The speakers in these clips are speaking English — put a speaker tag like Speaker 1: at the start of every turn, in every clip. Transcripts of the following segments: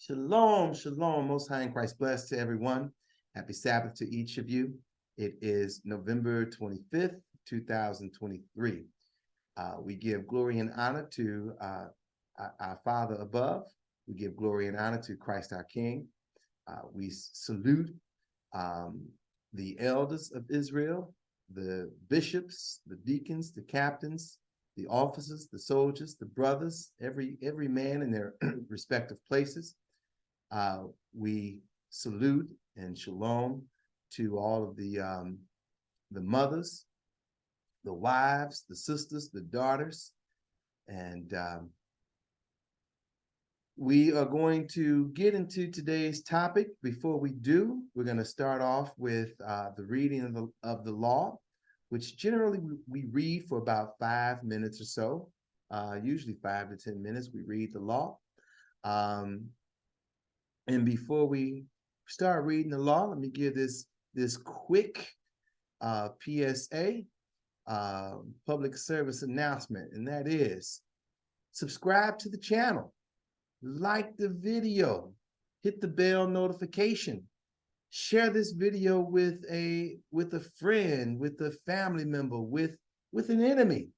Speaker 1: Shalom, shalom, most high in Christ bless to everyone. Happy Sabbath to each of you. It is November 25th, 2023. We give glory and honor to our Father above. We give glory and honor to Christ our King. We salute the elders of Israel, the bishops, the deacons, the captains, the officers, the soldiers, the brothers, every man in their respective places. We salute and shalom to all of the mothers, the wives, the sisters, the daughters, and we are going to get into today's topic. Before we do, we're going to start off with the reading of the law, which generally we read for about 5 minutes or so, usually 5 to 10 minutes. We read the law. And before we start reading the law, let me give this quick PSA, public service announcement, and that is subscribe to the channel, like the video, hit the bell notification, share this video with a friend, with a family member, with an enemy,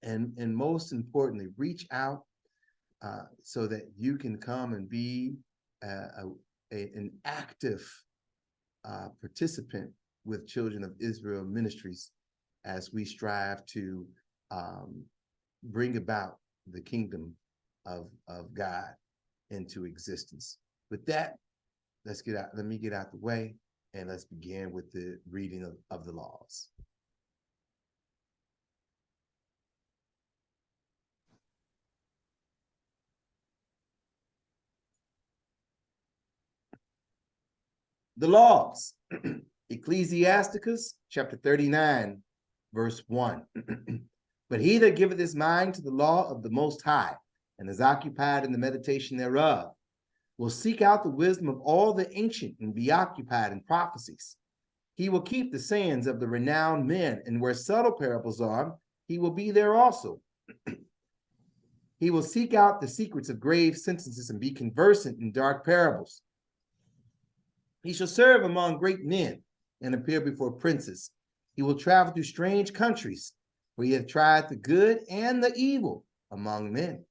Speaker 1: and most importantly, reach out so that you can come and be an active participant with Children of Israel Ministries as we strive to bring about the kingdom of God into existence. With that, let me get out the way, and let's begin with the reading of the laws. The laws, Ecclesiasticus chapter 39, verse 1. But he that giveth his mind to the law of the Most High, and is occupied in the meditation thereof, will seek out the wisdom of all the ancient, and be occupied in prophecies. He will keep the sayings of the renowned men, and where subtle parables are, he will be there also. He will seek out the secrets of grave sentences, and be conversant in dark parables. He shall serve among great men, and appear before princes. He will travel through strange countries, for he hath tried the good and the evil among men.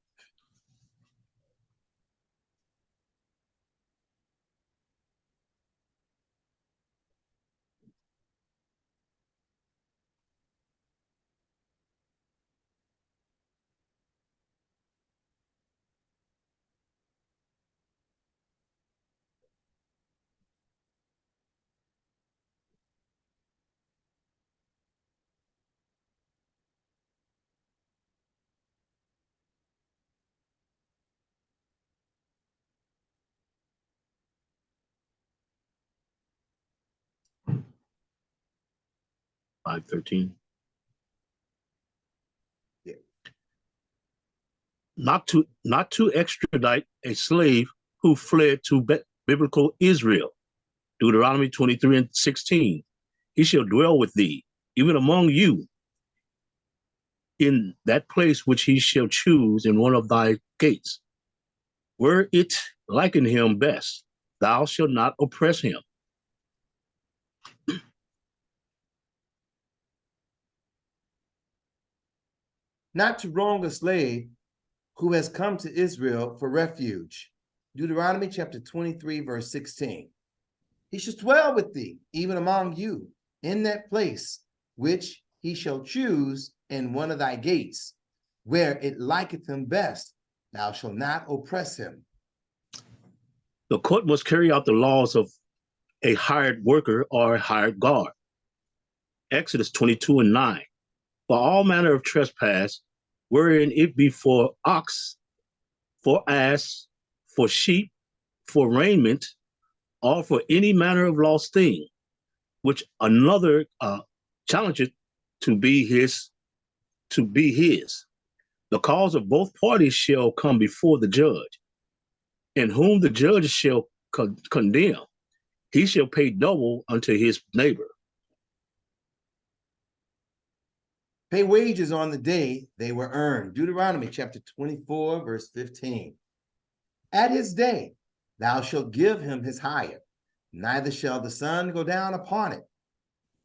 Speaker 2: Five 13.
Speaker 1: Yeah.
Speaker 2: Not to extradite a slave who fled to biblical Israel. Deuteronomy 23 and 16. He shall dwell with thee, even among you, in that place which he shall choose in one of thy gates. Were it liken him best, thou shalt not oppress him.
Speaker 1: Not to wrong a slave who has come to Israel for refuge. Deuteronomy chapter 23, verse 16. He shall dwell with thee, even among you, in that place which he shall choose in one of thy gates, where it liketh him best. Thou shalt not oppress him.
Speaker 2: The court must carry out the laws of a hired worker or a hired guard. Exodus 22 and 9. For all manner of trespass, wherein it be for ox, for ass, for sheep, for raiment, or for any manner of lost thing, which another challengeth to be his. The cause of both parties shall come before the judge, and whom the judge shall condemn, he shall pay double unto his neighbor.
Speaker 1: Pay wages on the day they were earned. Deuteronomy chapter 24, verse 15. At his day thou shalt give him his hire, neither shall the sun go down upon it.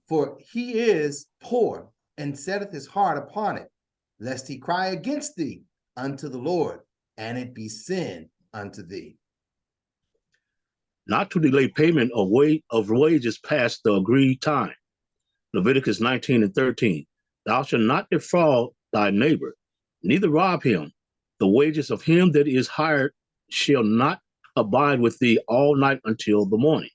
Speaker 1: For he is poor, and setteth his heart upon it, lest he cry against thee unto the Lord, and it be sin unto thee.
Speaker 2: Not to delay payment of wages past the agreed time. Leviticus 19:13. Thou shalt not defraud thy neighbor, neither rob him. The wages of him that is hired shall not abide with thee all night until the morning.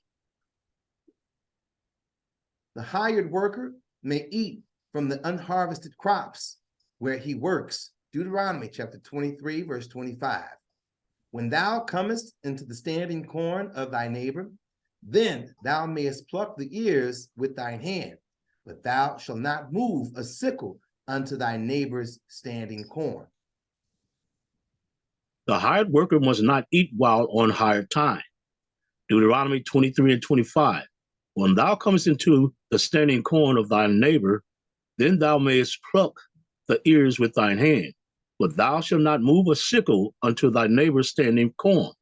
Speaker 1: The hired worker may eat from the unharvested crops where he works. Deuteronomy chapter 23, verse 25. When thou comest into the standing corn of thy neighbor, then thou mayest pluck the ears with thine hand, but thou shalt not move a sickle unto thy neighbor's standing corn.
Speaker 2: The hired worker must not eat while on hired time. Deuteronomy 23:25. When thou comest into the standing corn of thy neighbor, then thou mayest pluck the ears with thine hand, but thou shalt not move a sickle unto thy neighbor's standing corn.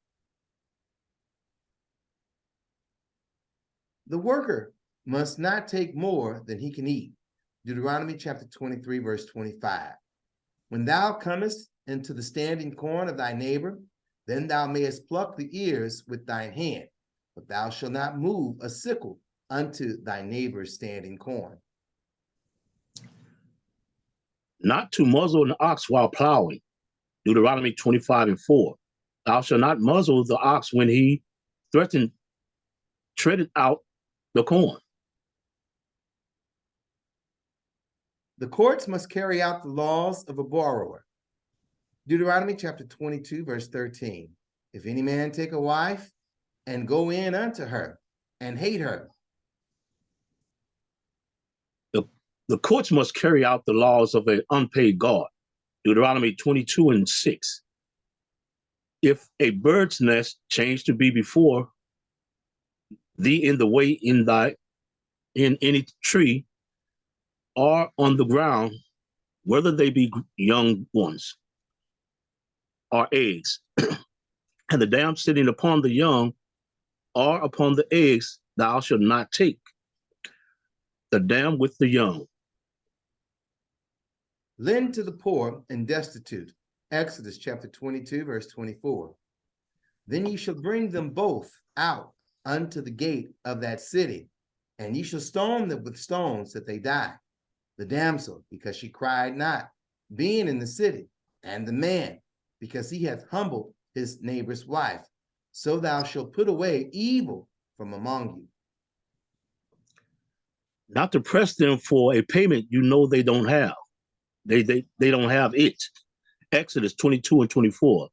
Speaker 1: The worker must not take more than he can eat. Deuteronomy chapter 23, verse 25. When thou comest into the standing corn of thy neighbor, then thou mayest pluck the ears with thine hand, but thou shalt not move a sickle unto thy neighbor's standing corn.
Speaker 2: Not to muzzle an ox while plowing. Deuteronomy 25:4. Thou shalt not muzzle the ox when he treaded out the corn.
Speaker 1: The courts must carry out the laws of a borrower. Deuteronomy chapter 22, verse 13. If any man take a wife and go in unto her and hate her.
Speaker 2: The courts must carry out the laws of an unpaid guard. Deuteronomy 22:6. If a bird's nest change to be before thee in the way in any tree or on the ground, whether they be young ones or eggs, and the dam sitting upon the young or upon the eggs, thou shalt not take the dam with the young.
Speaker 1: Lend to the poor and destitute. Exodus chapter 22, verse 24. Then ye shall bring them both out unto the gate of that city, and ye shall stone them with stones that they die. The damsel, because she cried not, being in the city, and the man, because he hath humbled his neighbor's wife. So thou shalt put away evil from among you.
Speaker 2: Not to press them for a payment you know they don't have. They don't have it. Exodus 22:24.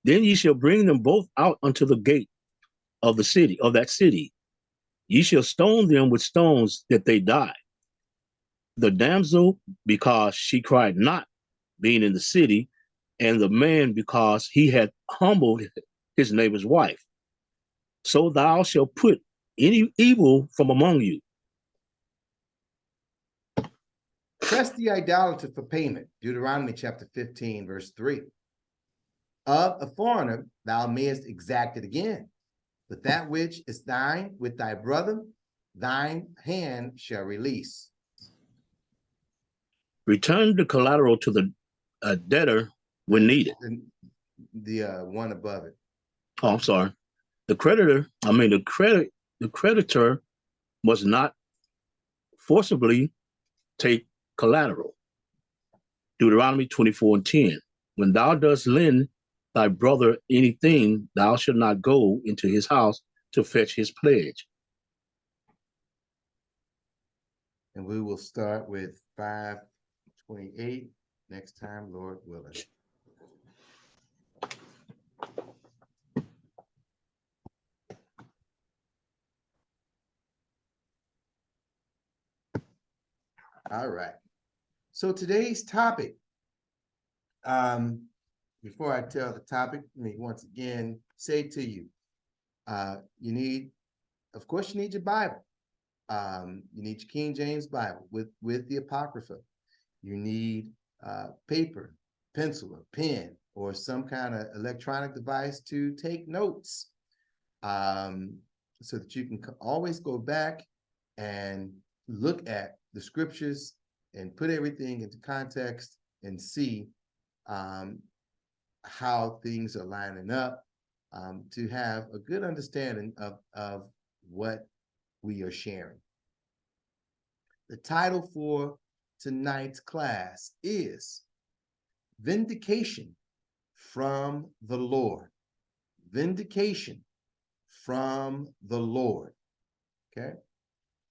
Speaker 2: Then ye shall bring them both out unto the gate of the city, of that city. Ye shall stone them with stones that they die. The damsel, because she cried not, being in the city, and the man, because he had humbled his neighbor's wife. So thou shalt put any evil from among you.
Speaker 1: Press the idolater for payment. Deuteronomy chapter 15, verse 3. Of a foreigner thou mayest exact it again, but that which is thine with thy brother, thine hand shall release.
Speaker 2: Return the collateral to the debtor when needed.
Speaker 1: The one above it.
Speaker 2: Oh, I'm sorry. The creditor must not forcibly take collateral. Deuteronomy 24:10. When thou dost lend thy brother anything, thou shalt not go into his house to fetch his pledge.
Speaker 1: And we will start with 5:28 next time, Lord willing. All right. So today's topic, before I tell the topic, let me once again say to you, you need, of course, you need your Bible. You need your King James Bible with the Apocrypha. You need paper. pencil, a pen, or some kind of electronic device to take notes, so that you can always go back and look at the scriptures and put everything into context and see how things are lining up, to have a good understanding of what we are sharing. The title for tonight's class is Vindication from the Lord. Vindication from the Lord. Okay,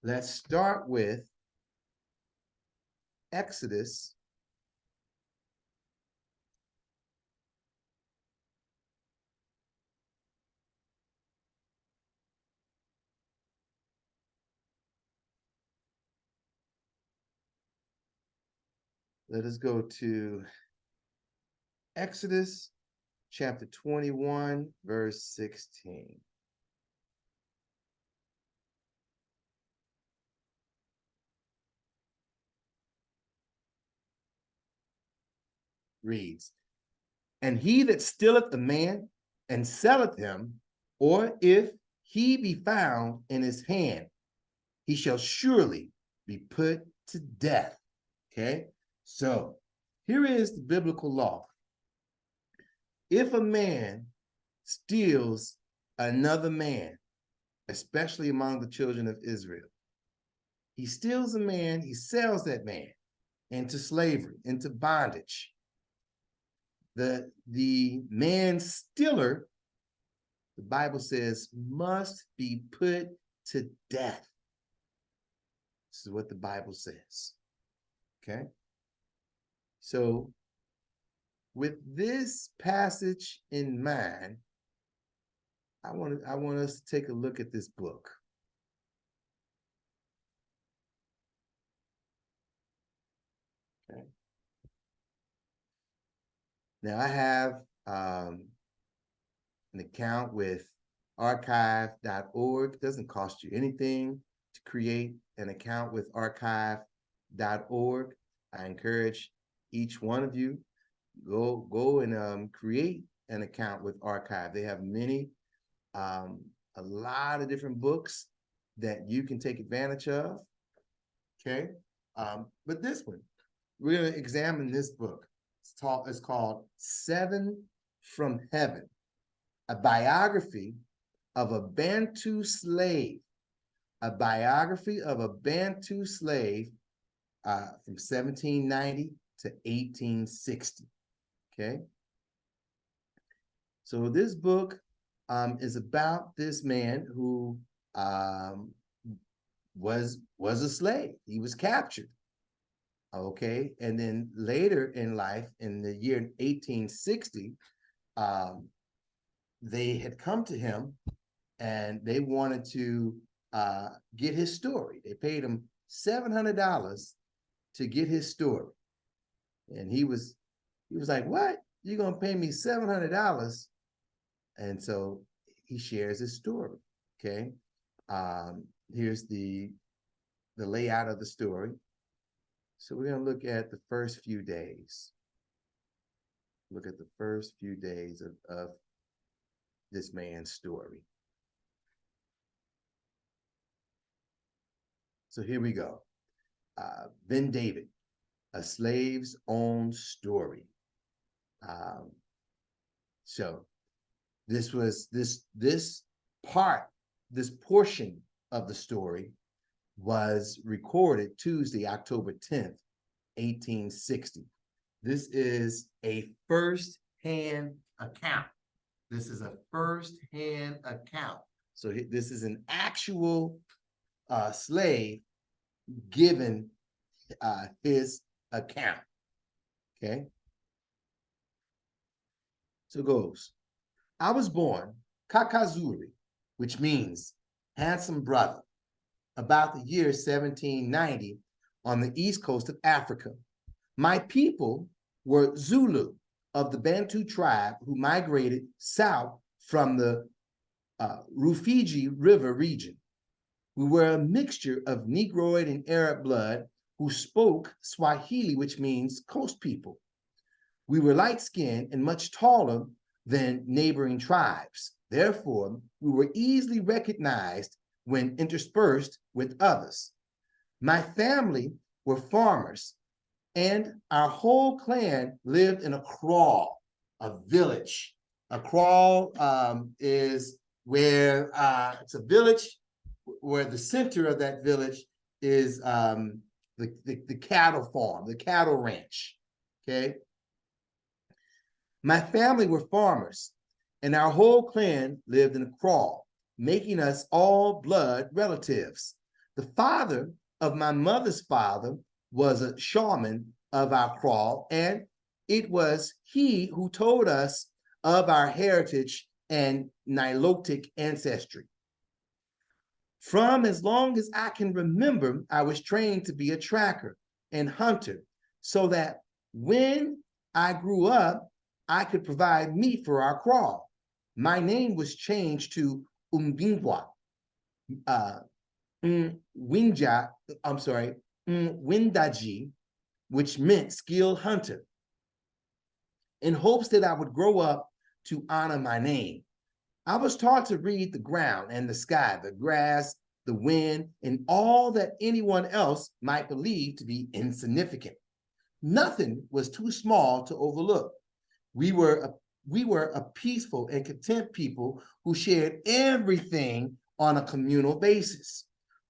Speaker 1: let's start with Exodus Let us go to Exodus chapter 21, verse 16. Reads, and he that stealeth a man and selleth him, or if he be found in his hand, he shall surely be put to death. Okay, so here is the biblical law. If a man steals another man, especially among the children of Israel, he steals a man, he sells that man into slavery, into bondage. The man stealer, the Bible says, must be put to death. This is what the Bible says. Okay? So, with this passage in mind, I want us to take a look at this book. Okay. Now I have an account with archive.org. It doesn't cost you anything to create an account with archive.org. I encourage each one of you, go and create an account with Archive. They have many, a lot of different books that you can take advantage of. Okay, but this one, we're going to examine this book. It's called Seven from Heaven, a biography of a Bantu slave, a biography of a Bantu slave from 1790 to 1860. Okay, so this book is about this man who was a slave. He was captured. Okay, and then later in life, in the year 1860, they had come to him and they wanted to get his story. They paid him $700 to get his story, and he was like, "What? You're gonna pay me $700?" And so he shares his story. Okay, here's the layout of the story. So we're going to look at the first few days. Look at the first few days of this man's story. So here we go. Ben David, a slave's own story. So this portion of the story was recorded Tuesday, October 10th, 1860. This is a first-hand account. This is a first-hand account. So this is an actual slave given his account. Okay. So it goes. I was born Kakazuri, which means handsome brother, about the year 1790 on the east coast of Africa. My people were Zulu of the Bantu tribe who migrated south from the Rufiji River region. We were a mixture of Negroid and Arab blood who spoke Swahili, which means coast people. We were light-skinned and much taller than neighboring tribes. Therefore, we were easily recognized when interspersed with others. My family were farmers, and our whole clan lived in a kraal, a village. A kraal is where it's a village where the center of that village is the cattle farm, the cattle ranch, okay? My family were farmers, and our whole clan lived in a kraal, making us all blood relatives. The father of my mother's father was a shaman of our kraal, and it was he who told us of our heritage and Nilotic ancestry. From as long as I can remember, I was trained to be a tracker and hunter so that when I grew up, I could provide meat for our kraal. My name was changed to Umbingwa, Windaji, which meant skilled hunter, in hopes that I would grow up to honor my name. I was taught to read the ground and the sky, the grass, the wind, and all that anyone else might believe to be insignificant. Nothing was too small to overlook. We were a peaceful and content people who shared everything on a communal basis.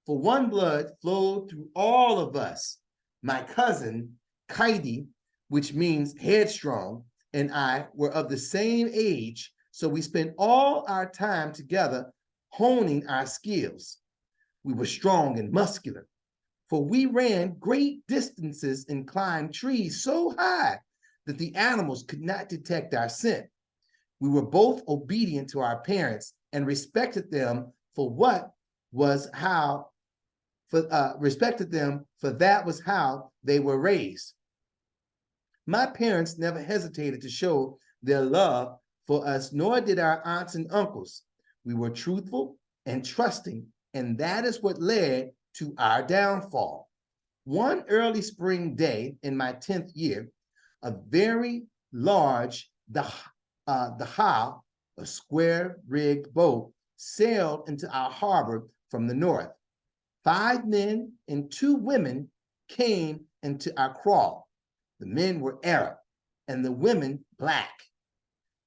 Speaker 1: For one blood flowed through all of us. My cousin, Kaidi, which means headstrong, and I were of the same age, so we spent all our time together honing our skills. We were strong and muscular, for we ran great distances and climbed trees so high that the animals could not detect our scent. We were both obedient to our parents and respected them for that was how they were raised. My parents never hesitated to show their love for us, nor did our aunts and uncles. We were truthful and trusting, and that is what led to our downfall. One early spring day in my 10th year, a very large dhow, a square-rigged boat, sailed into our harbor from the north. 5 men and 2 women came into our kraal. The men were Arab and the women Black.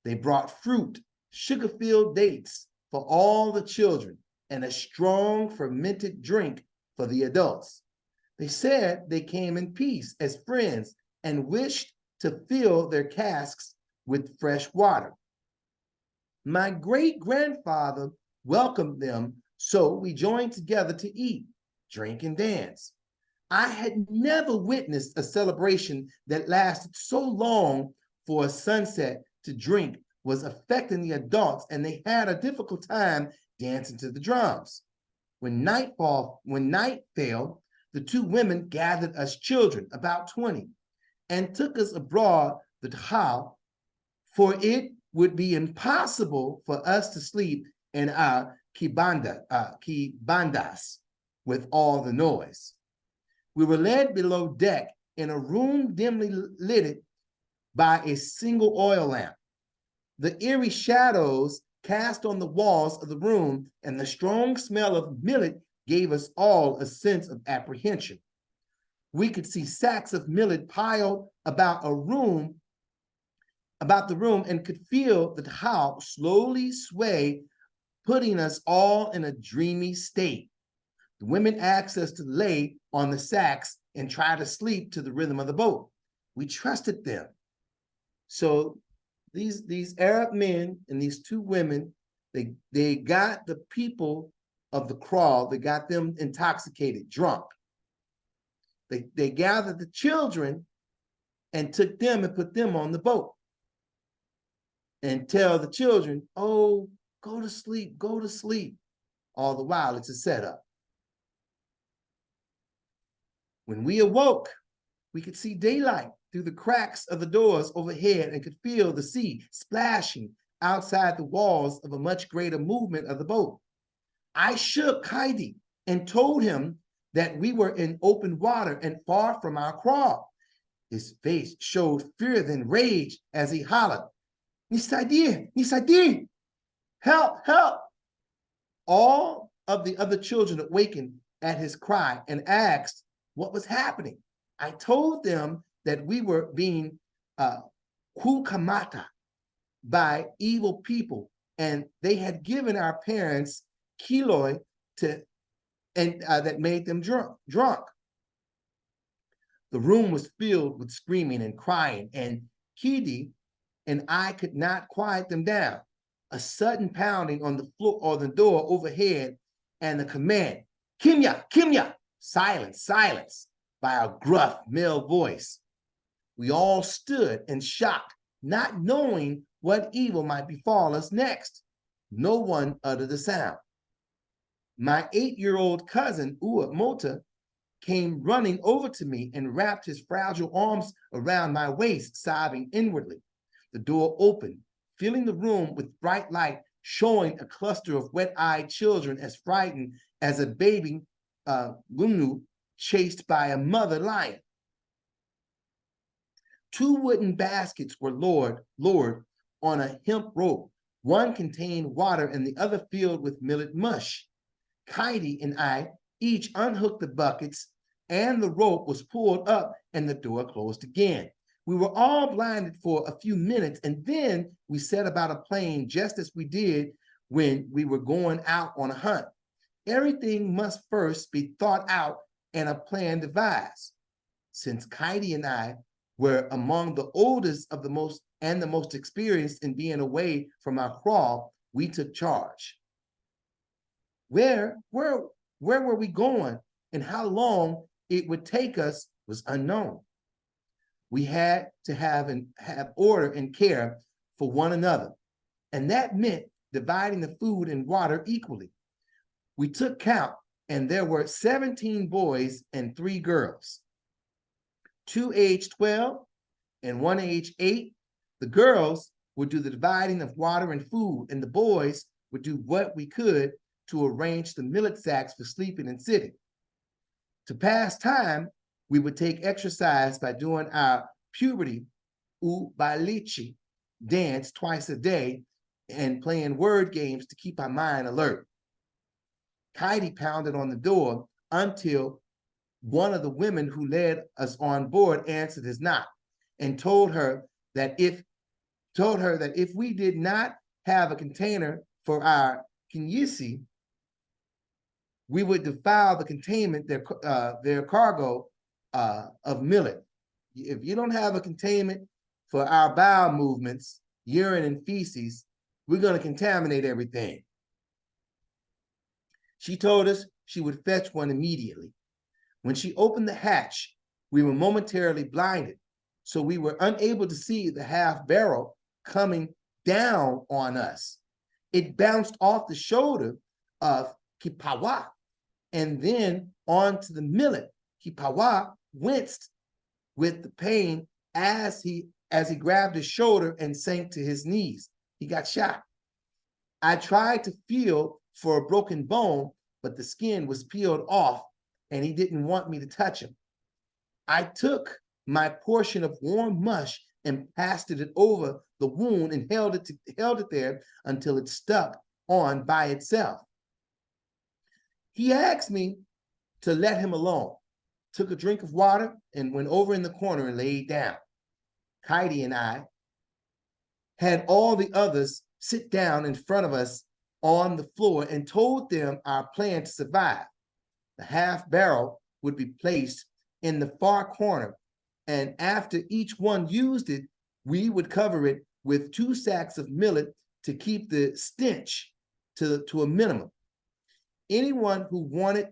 Speaker 1: They brought fruit, sugar-filled dates for all the children, and a strong fermented drink for the adults. They said they came in peace as friends and wished to fill their casks with fresh water. My great-grandfather welcomed them, so we joined together to eat, drink, and dance. I had never witnessed a celebration that lasted so long for a sunset to drink was affecting the adults, and they had a difficult time dancing to the drums. When night fell, the 2 women gathered us children, about 20, and took us abroad the dhow, for it would be impossible for us to sleep in our kibandas with all the noise. We were led below deck in a room dimly lit by a single oil lamp. The eerie shadows cast on the walls of the room and the strong smell of millet gave us all a sense of apprehension. We could see sacks of millet piled about the room and could feel the dhow slowly sway, putting us all in a dreamy state. The women asked us to lay on the sacks and try to sleep to the rhythm of the boat. We trusted them. So these Arab men and these 2 women, they got the people of the kraal, they got them intoxicated, drunk. They gathered the children and took them and put them on the boat. And tell the children, oh, go to sleep, go to sleep. All the while, it's a setup. When we awoke, we could see daylight through the cracks of the doors overhead and could feel the sea splashing outside the walls of a much greater movement of the boat. I shook Heidi and told him that we were in open water and far from our kraal. His face showed fear than rage as he hollered, Nisadir, Nisadir, help, help. All of the other children awakened at his cry and asked what was happening. I told them that we were being kukamata by evil people, and they had given our parents kiloi that made them drunk. The room was filled with screaming and crying, and Kidi and I could not quiet them down. A sudden pounding on the floor or the door overhead, and the command, Kimya, Kimya, silence, silence, by a gruff male voice. We all stood in shock, not knowing what evil might befall us next. No one uttered a sound. My 8-year-old cousin, Ua Mota, came running over to me and wrapped his fragile arms around my waist, sobbing inwardly. The door opened, filling the room with bright light, showing a cluster of wet-eyed children as frightened as a baby gunu chased by a mother lion. 2 wooden baskets were lowered on a hemp rope. One contained water and the other filled with millet mush. Kaidi and I each unhooked the buckets, and the rope was pulled up and the door closed again. We were all blinded for a few minutes, and then we set about a plan just as we did when we were going out on a hunt. Everything must first be thought out and a plan devised. Since Kaidi and I were among the oldest of the most experienced in being away from our crawl, we took charge. Where were we going and how long it would take us was unknown. We had to have order and care for one another, and that meant dividing the food and water equally. We took count, and there were 17 boys and 3 girls, 2 aged 12 and 1 aged 8. The girls would do the dividing of water and food, and the boys would do what we could to arrange the millet sacks for sleeping and sitting. To pass time, we would take exercise by doing our puberty ubalichi dance twice a day and playing word games to keep our mind alert. Kaidi pounded on the door until one of the women who led us on board answered his knock and told her that if we did not have a container for our kinyisi, we would defile the containment their cargo of millet. If you don't have a containment for our bowel movements, urine and feces, we're going to contaminate everything. She told us she would fetch one immediately. When she opened the hatch, we were momentarily blinded, so we were unable to see the half barrel coming down on us. It bounced off the shoulder of Kipawa and then onto the millet. Kipawa winced with the pain as he grabbed his shoulder and sank to his knees. He got shot. I tried to feel for a broken bone, but the skin was peeled off and he didn't want me to touch him. I took my portion of warm mush and passed it over the wound and held it there until it stuck on by itself. He asked me to let him alone, took a drink of water, and went over in the corner and laid down. Kaidi and I had all the others sit down in front of us on the floor and told them our plan to survive. The half barrel would be placed in the far corner, and after each one used it, we would cover it with 2 sacks of millet to keep the stench to a minimum. Anyone who wanted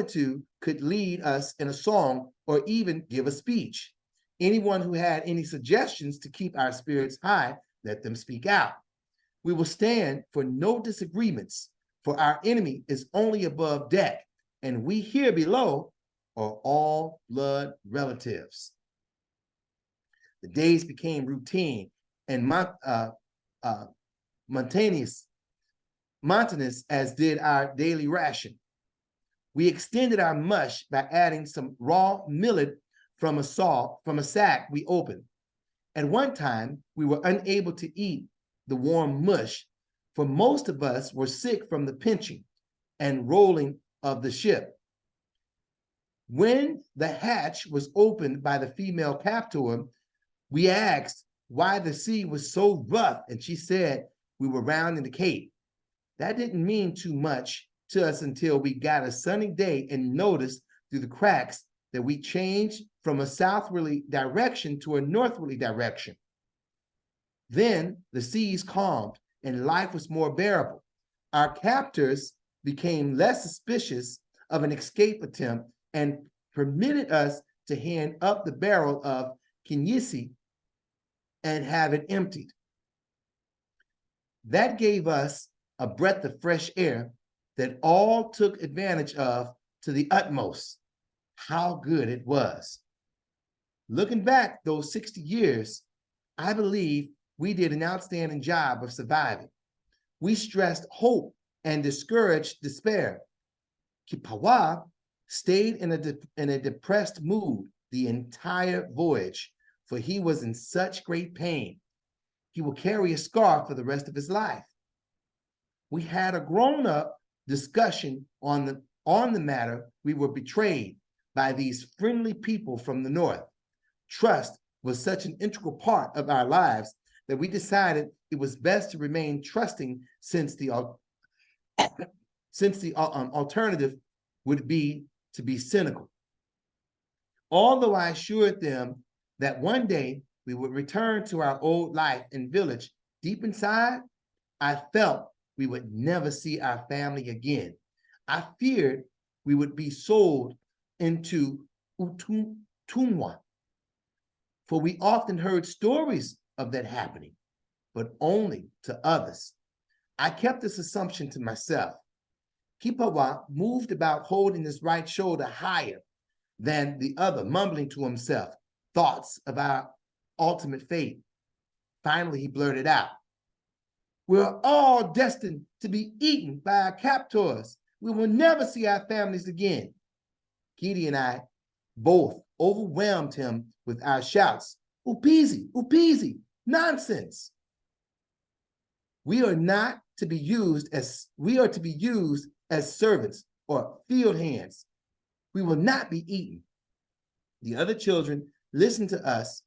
Speaker 1: to could lead us in a song or even give a speech. Anyone who had any suggestions to keep our spirits high, let them speak out. We will stand for no disagreements, for our enemy is only above deck, and we here below are all blood relatives. The days became routine and monotonous as did our daily ration. We extended our mush by adding some raw millet from a sack we opened. At one time, we were unable to eat the warm mush, for most of us were sick from the pinching and rolling of the ship. When the hatch was opened by the female captor, we asked why the sea was so rough, and she said we were rounding the Cape. That didn't mean too much to us until we got a sunny day and noticed through the cracks that we changed from a southwardly direction to a northwardly direction. Then the seas calmed and life was more bearable. Our captors became less suspicious of an escape attempt and permitted us to hand up the barrel of kinyisi and have it emptied. That gave us a breath of fresh air that all took advantage of to the utmost. How good it was. Looking back those 60 years, I believe we did an outstanding job of surviving. We stressed hope and discouraged despair. Kipawa stayed in a depressed mood the entire voyage, for he was in such great pain. He will carry a scar for the rest of his life. We had a grown-up discussion on the matter. We were betrayed by these friendly people from the north. Trust was such an integral part of our lives that we decided it was best to remain trusting, since the alternative would be to be cynical. Although I assured them that one day we would return to our old life and village, deep inside, I felt we would never see our family again. I feared we would be sold into utumwa, for we often heard stories of that happening, but only to others. I kept this assumption to myself. Kipawa moved about holding his right shoulder higher than the other, mumbling to himself thoughts of our ultimate fate. Finally, he blurted out, "We're all destined to be eaten by our captors. We will never see our families again." Kitty and I both overwhelmed him with our shouts, "Upizi, upizi, nonsense." We are to be used as servants or field hands. We will not be eaten. The other children listened to us,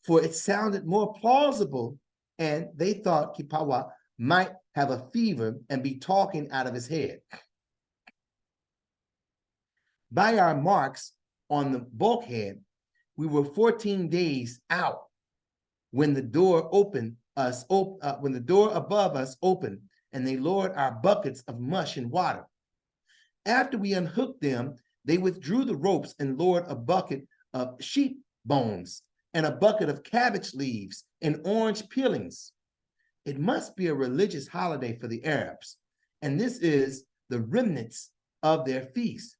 Speaker 1: for it sounded more plausible, and they thought Kipawa might have a fever and be talking out of his head. By our marks on the bulkhead, we were 14 days out when the door above us opened, and they lowered our buckets of mush and water. After we unhooked them, they withdrew the ropes and lowered a bucket of sheep bones and a bucket of cabbage leaves and orange peelings. It must be a religious holiday for the Arabs, and this is the remnants of their feast.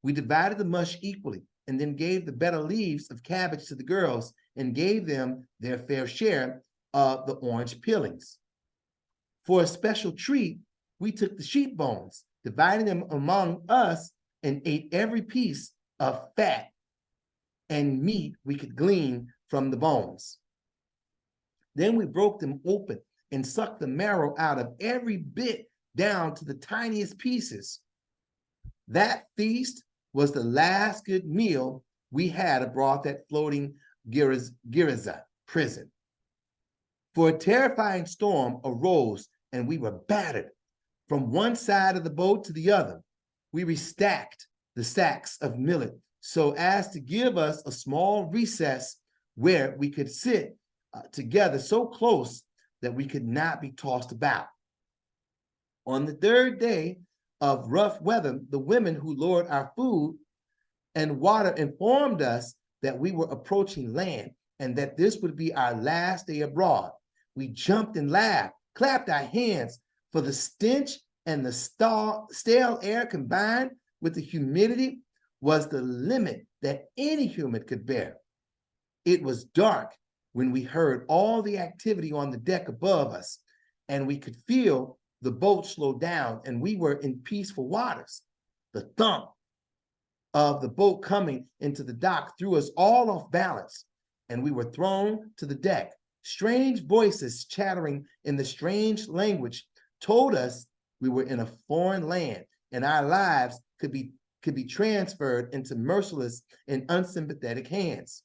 Speaker 1: We divided the mush equally and then gave the better leaves of cabbage to the girls and gave them their fair share of the orange peelings. For a special treat, we took the sheep bones, dividing them among us, and ate every piece of fat and meat we could glean from the bones. Then we broke them open and sucked the marrow out of every bit down to the tiniest pieces. That feast was the last good meal we had aboard that floating Giriza prison. For a terrifying storm arose and we were battered from one side of the boat to the other. We restacked the sacks of millet so as to give us a small recess where we could sit together so close that we could not be tossed about. On the third day of rough weather, the women who lowered our food and water informed us that we were approaching land and that this would be our last day abroad. We jumped and laughed, clapped our hands, for the stench and the stale air combined with the humidity was the limit that any human could bear. It was dark when we heard all the activity on the deck above us, and we could feel the boat slow down, and we were in peaceful waters. The thump, of the boat coming into the dock threw us all off balance, and we were thrown to the deck. Strange voices chattering in the strange language told us we were in a foreign land and our lives could be transferred into merciless and unsympathetic hands.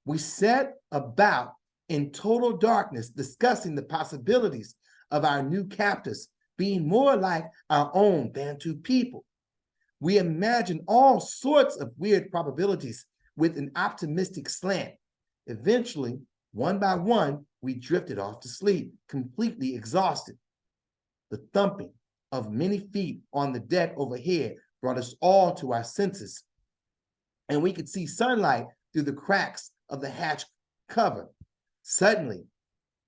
Speaker 1: We set about in total darkness, discussing the possibilities of our new captors being more like our own Bantu people. We imagined all sorts of weird probabilities with an optimistic slant. Eventually, one by one, we drifted off to sleep, completely exhausted. The thumping of many feet on the deck overhead brought us all to our senses, and we could see sunlight through the cracks of the hatch cover. Suddenly,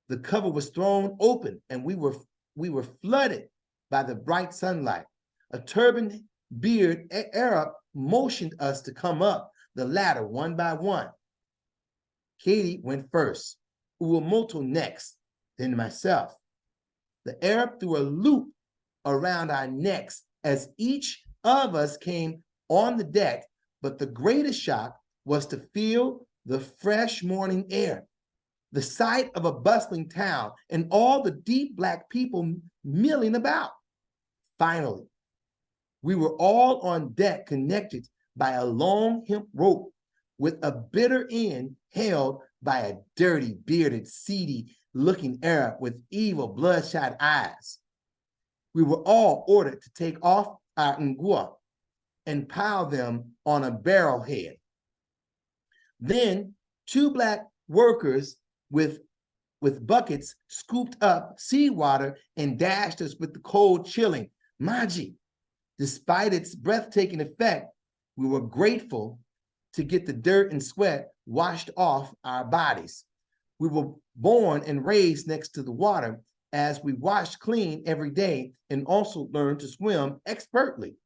Speaker 1: the cover was thrown open, and we were flooded by the bright sunlight. A turbaned bearded Arab motioned us to come up the ladder one by one. Katie went first, Uwamoto next, then myself. The Arab threw a loop around our necks as each of us came on the deck, but the greatest shock was to feel the fresh morning air, the sight of a bustling town, and all the deep Black people milling about. Finally, we were all on deck, connected by a long hemp rope with a bitter end held by a dirty, bearded, seedy-looking Arab with evil, bloodshot eyes. We were all ordered to take off our ngwa and pile them on a barrel head. Then 2 Black workers with buckets scooped up seawater and dashed us with the cold, chilling maji. Despite its breathtaking effect, we were grateful to get the dirt and sweat washed off our bodies. We were born and raised next to the water, as we washed clean every day and also learned to swim expertly.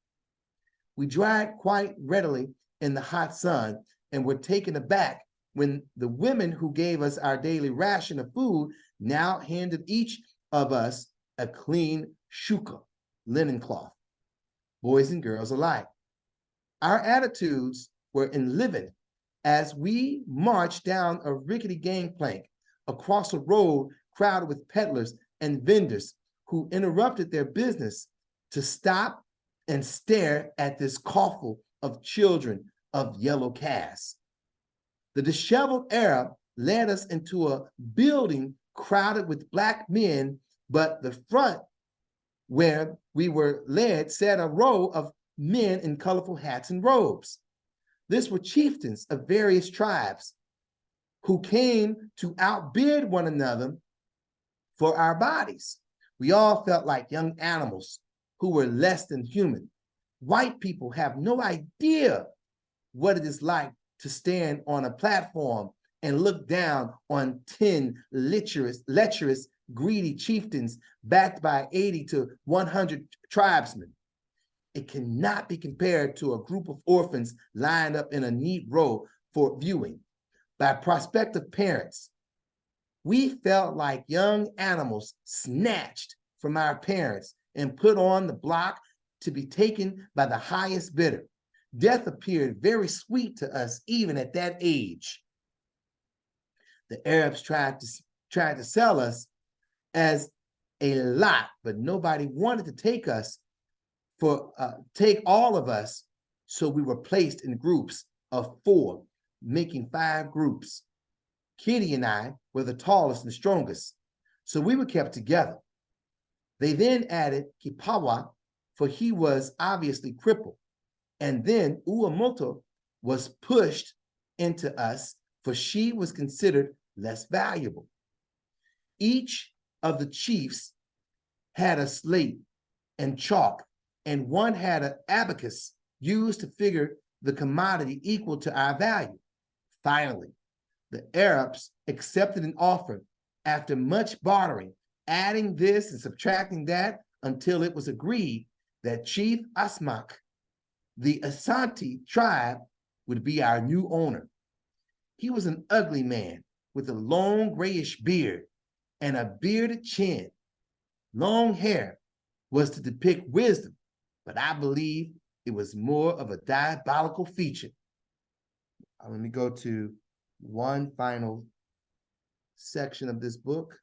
Speaker 1: We dried quite readily in the hot sun and were taken aback when the women who gave us our daily ration of food now handed each of us a clean shuka, linen cloth, boys and girls alike. Our attitudes were enlivened as we marched down a rickety gangplank across a road crowded with peddlers and vendors who interrupted their business to stop and stare at this coffle of children of yellow caste. The disheveled Arab led us into a building crowded with Black men, but the front where we were led sat a row of men in colorful hats and robes. These were chieftains of various tribes who came to outbid one another for our bodies. We all felt like young animals who were less than human. White people have no idea what it is like to stand on a platform and look down on 10 lecherous, greedy chieftains backed by 80 to 100 tribesmen. It cannot be compared to a group of orphans lined up in a neat row for viewing by prospective parents. We felt like young animals snatched from our parents and put on the block to be taken by the highest bidder. Death appeared very sweet to us even at that age. The Arabs tried to sell us as a lot, but nobody wanted to take all of us, so we were placed in groups of 4, making 5 groups. Kitty and I were the tallest and strongest, so we were kept together. They then added Kipawa, for he was obviously crippled, and then Uwamoto was pushed into us, for she was considered less valuable. Each of the chiefs had a slate and chalk, and one had an abacus used to figure the commodity equal to our value. Finally, the Arabs accepted an offer after much bartering, adding this and subtracting that until it was agreed that Chief Asmak, the Asante tribe, would be our new owner. He was an ugly man with a long grayish beard and a bearded chin. Long hair was to depict wisdom, but I believe It was more of a diabolical feature. Let me go to one final section of this book.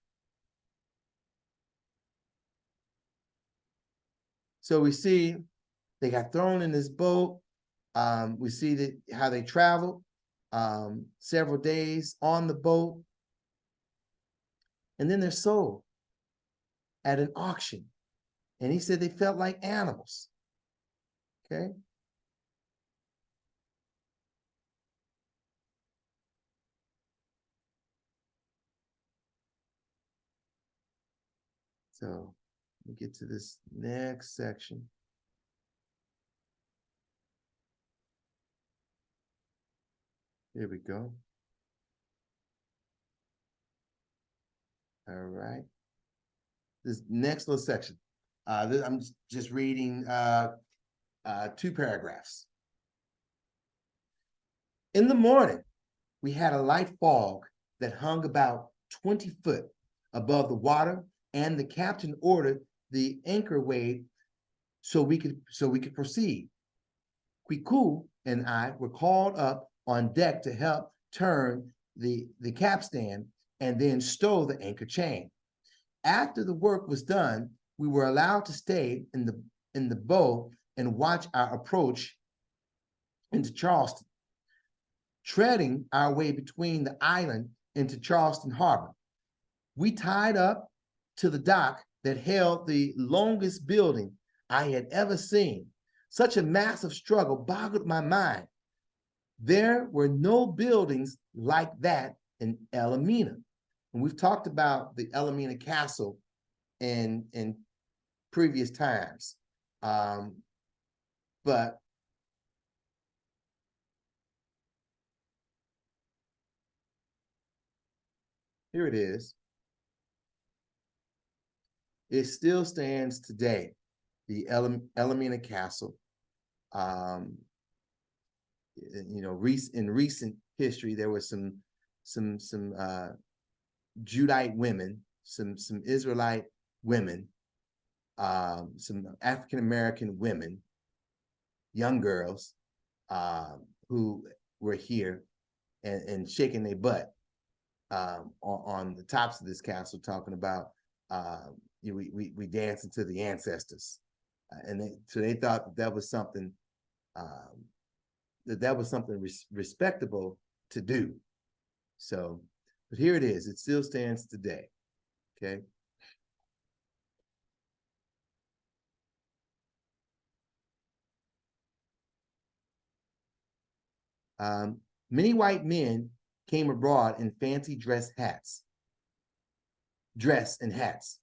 Speaker 1: So we see they got thrown in this boat. We see that how they traveled several days on the boat. And then they're sold at an auction. And he said they felt like animals. Okay. So we get to this next section. Here we go. All right. This next little section. I'm just reading 2 paragraphs. In the morning, we had a light fog that hung about 20 foot above the water, and the captain ordered the anchor weighed so we could proceed. Quiku and I were called up on deck to help turn the capstan and then stow the anchor chain. After the work was done, we were allowed to stay in the bow and watch our approach into Charleston, treading our way between the island into Charleston Harbor. We tied up to the dock that held the longest building I had ever seen. Such a massive struggle boggled my mind. There were no buildings like that in Elmina. And we've talked about the Elmina Castle in previous times. But here it is. It still stands today, the Elmina Castle. You know, in recent history, there was some Judite women, some Israelite women, some African-American women, young girls, who were here and shaking their butt on the tops of this castle, talking about we dancing to the ancestors, and so they thought that was something that was something respectable to do. So, but here it is. It still stands today. Okay. Many white men came abroad in fancy dress and hats.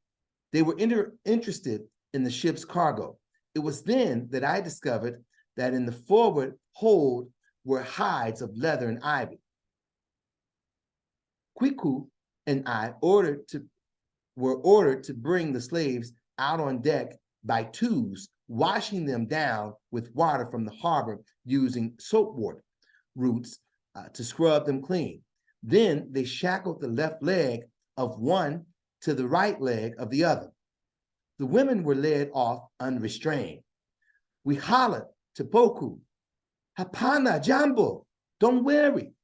Speaker 1: They were interested in the ship's cargo. It was then that I discovered that in the forward hold were hides of leather and ivy. Quiku and I were ordered to bring the slaves out on deck by twos, washing them down with water from the harbor using soap water roots to scrub them clean. Then they shackled the left leg of one to the right leg of the other. The women were led off unrestrained. We hollered to Poku, "Hapana, Jambo, don't worry."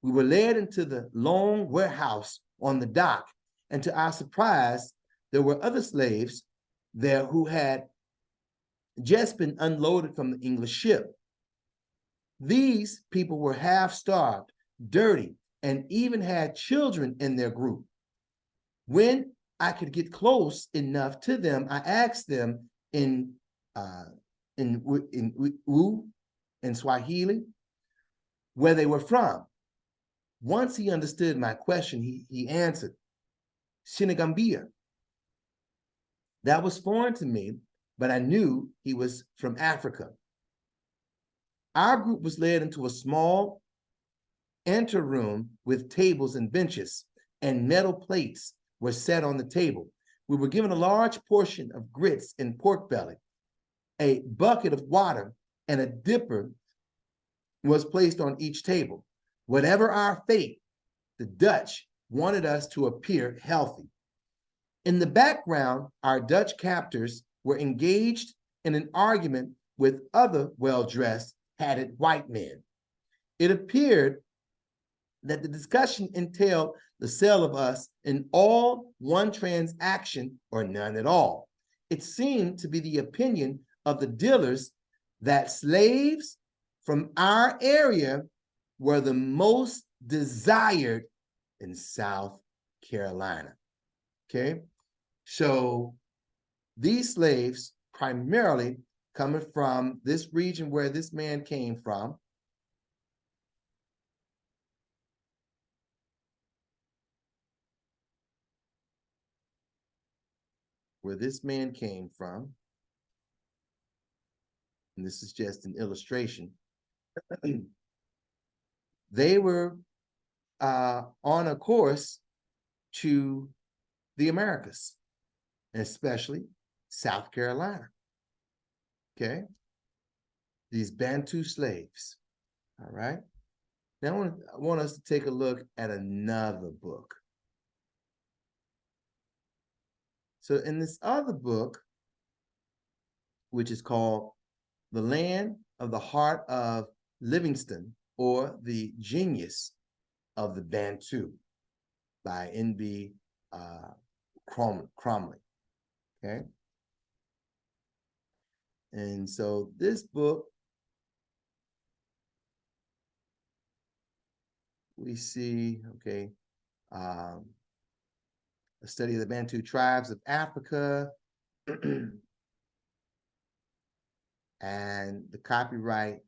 Speaker 1: We were led into the long warehouse on the dock, and to our surprise, there were other slaves there who had just been unloaded from the English ship. These people were half-starved, dirty, and even had children in their group. When I could get close enough to them, I asked them in Swahili where they were from. Once he understood my question, he answered, "Senegambia." That was foreign to me, but I knew he was from Africa. Our group was led into a small anteroom with tables and benches, and metal plates were set on the table. We were given a large portion of grits and pork belly. A bucket of water and a dipper was placed on each table. Whatever our fate, the Dutch wanted us to appear healthy. In the background, our Dutch captors were engaged in an argument with other well-dressed, hatted white men. It appeared that the discussion entailed the sale of us in all one transaction or none at all. It seemed to be the opinion of the dealers that slaves from our area were the most desired in South Carolina. Okay, so these slaves primarily coming from this region where this man came from, and this is just an illustration, they were on a course to the Americas, especially South Carolina. Okay, these Bantu slaves. All right. Now I want us to take a look at another book. So in this other book, which is called The Land of the Heart of Livingston, or The Genius of the Bantu, by N.B. Cromley. Okay. And so this book, we see, okay, a study of the Bantu tribes of Africa, and the copyright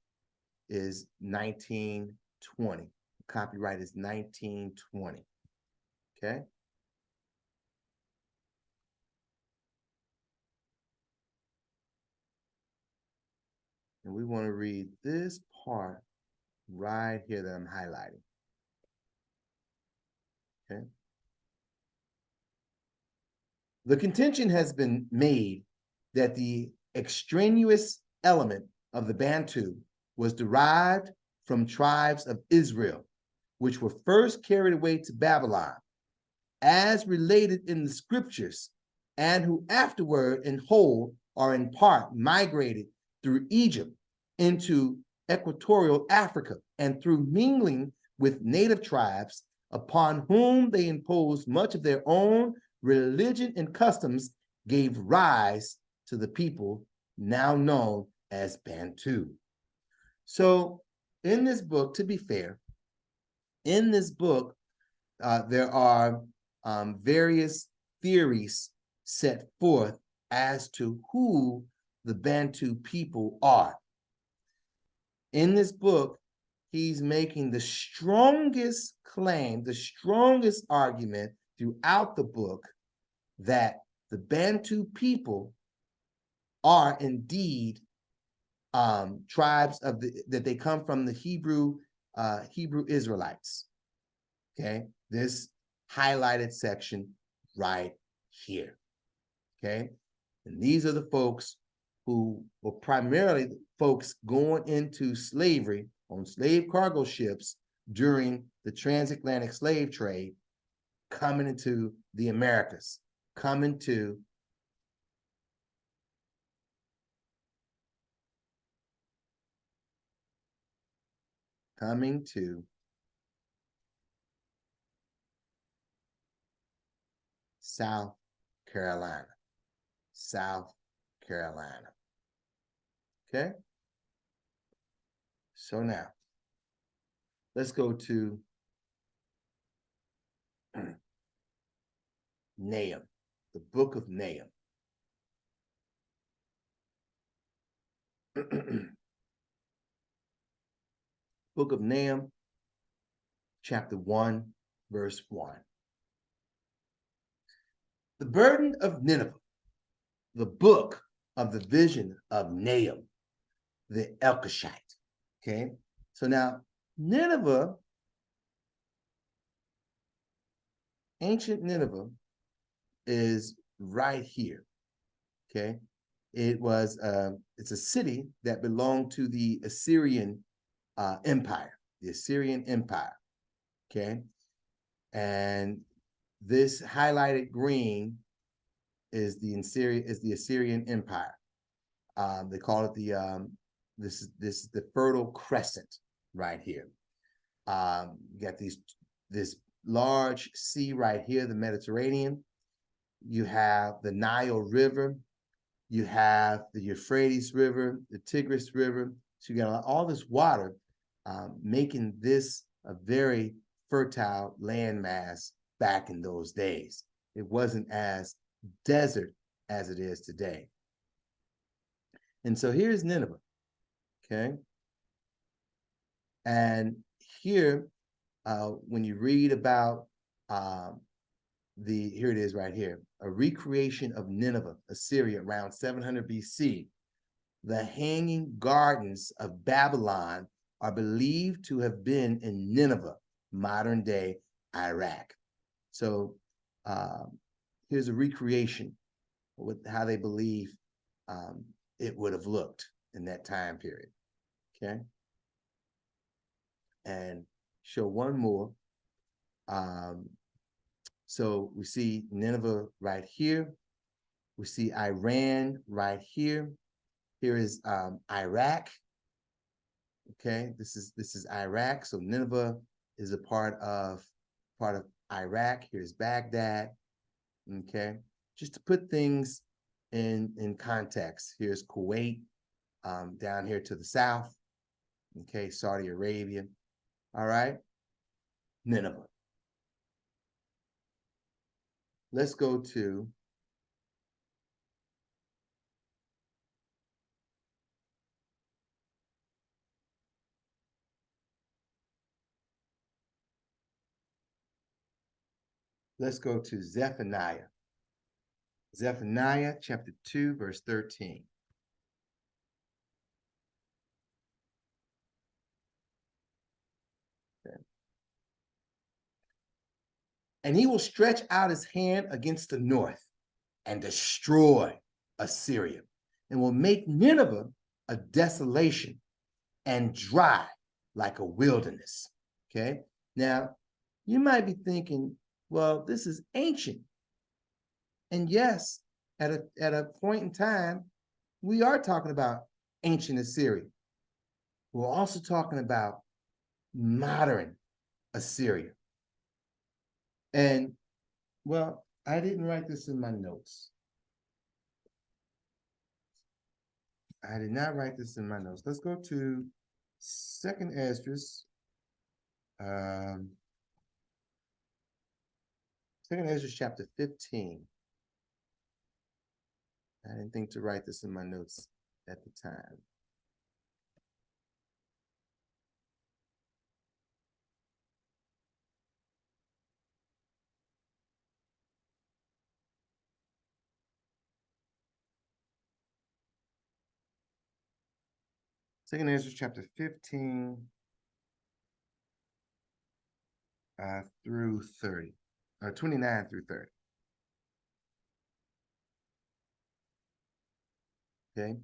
Speaker 1: is 1920. The copyright is 1920. Okay. And we want to read this part right here that I'm highlighting. Okay. The contention has been made that the extraneous element of the Bantu was derived from tribes of Israel, which were first carried away to Babylon, as related in the scriptures, and who afterward in whole or in part migrated through Egypt into equatorial Africa, and through mingling with native tribes, upon whom they imposed much of their own religion and customs, gave rise to the people now known as Bantu. So in this book, to be fair, in this book, there are various theories set forth as to who the Bantu people are. In this book, he's making the strongest claim, the strongest argument throughout the book that the Bantu people are indeed tribes of that they come from the Hebrew Israelites. Okay, this highlighted section right here. Okay, and these are the folks who were primarily folks going into slavery on slave cargo ships during the transatlantic slave trade, coming into the Americas, coming to South Carolina. South Carolina. Okay? So now, let's go to Nahum, the book of Nahum. Book of Nahum, chapter 1, verse 1. The burden of Nineveh, the book of the vision of Nahum, the Elkoshite. Okay, so now Nineveh, ancient Nineveh, is right here. Okay, it's a city that belonged to the Assyrian Empire, the Assyrian Empire. Okay, and this highlighted green is the Assyrian Empire. They call it this is the Fertile Crescent right here. You got this large sea right here, the Mediterranean. You have the Nile River. You have the Euphrates River, the Tigris River. So you got all this water making this a very fertile landmass back in those days. It wasn't as desert as it is today. And so here's Nineveh, okay? And here, when you read about here it is right here, a recreation of Nineveh, Assyria, around 700 BC. The Hanging Gardens of Babylon are believed to have been in Nineveh, modern day Iraq. So here's a recreation with how they believe it would have looked in that time period, okay? And show one more. So we see Nineveh right here. We see Iran right here. Here is Iraq. Okay, this is Iraq. So Nineveh is a part of Iraq. Here's Baghdad. Okay, just to put things in context. Here's Kuwait, down here to the south. Okay, Saudi Arabia. All right, Nineveh. Let's go to Zephaniah. Zephaniah chapter 2, verse 13. Okay. And he will stretch out his hand against the north and destroy Assyria, and will make Nineveh a desolation and dry like a wilderness. Okay. Now, you might be thinking, well, this is ancient. And yes, at a point in time, we are talking about ancient Assyria. We're also talking about modern Assyria. And, well, I didn't write this in my notes. I did not write this in my notes. Let's go to 2nd Esdras. 2nd Esdras chapter 15. I didn't think to write this in my notes at the time. Second Ezra chapter 15 through 30, or 29 through 30. Okay.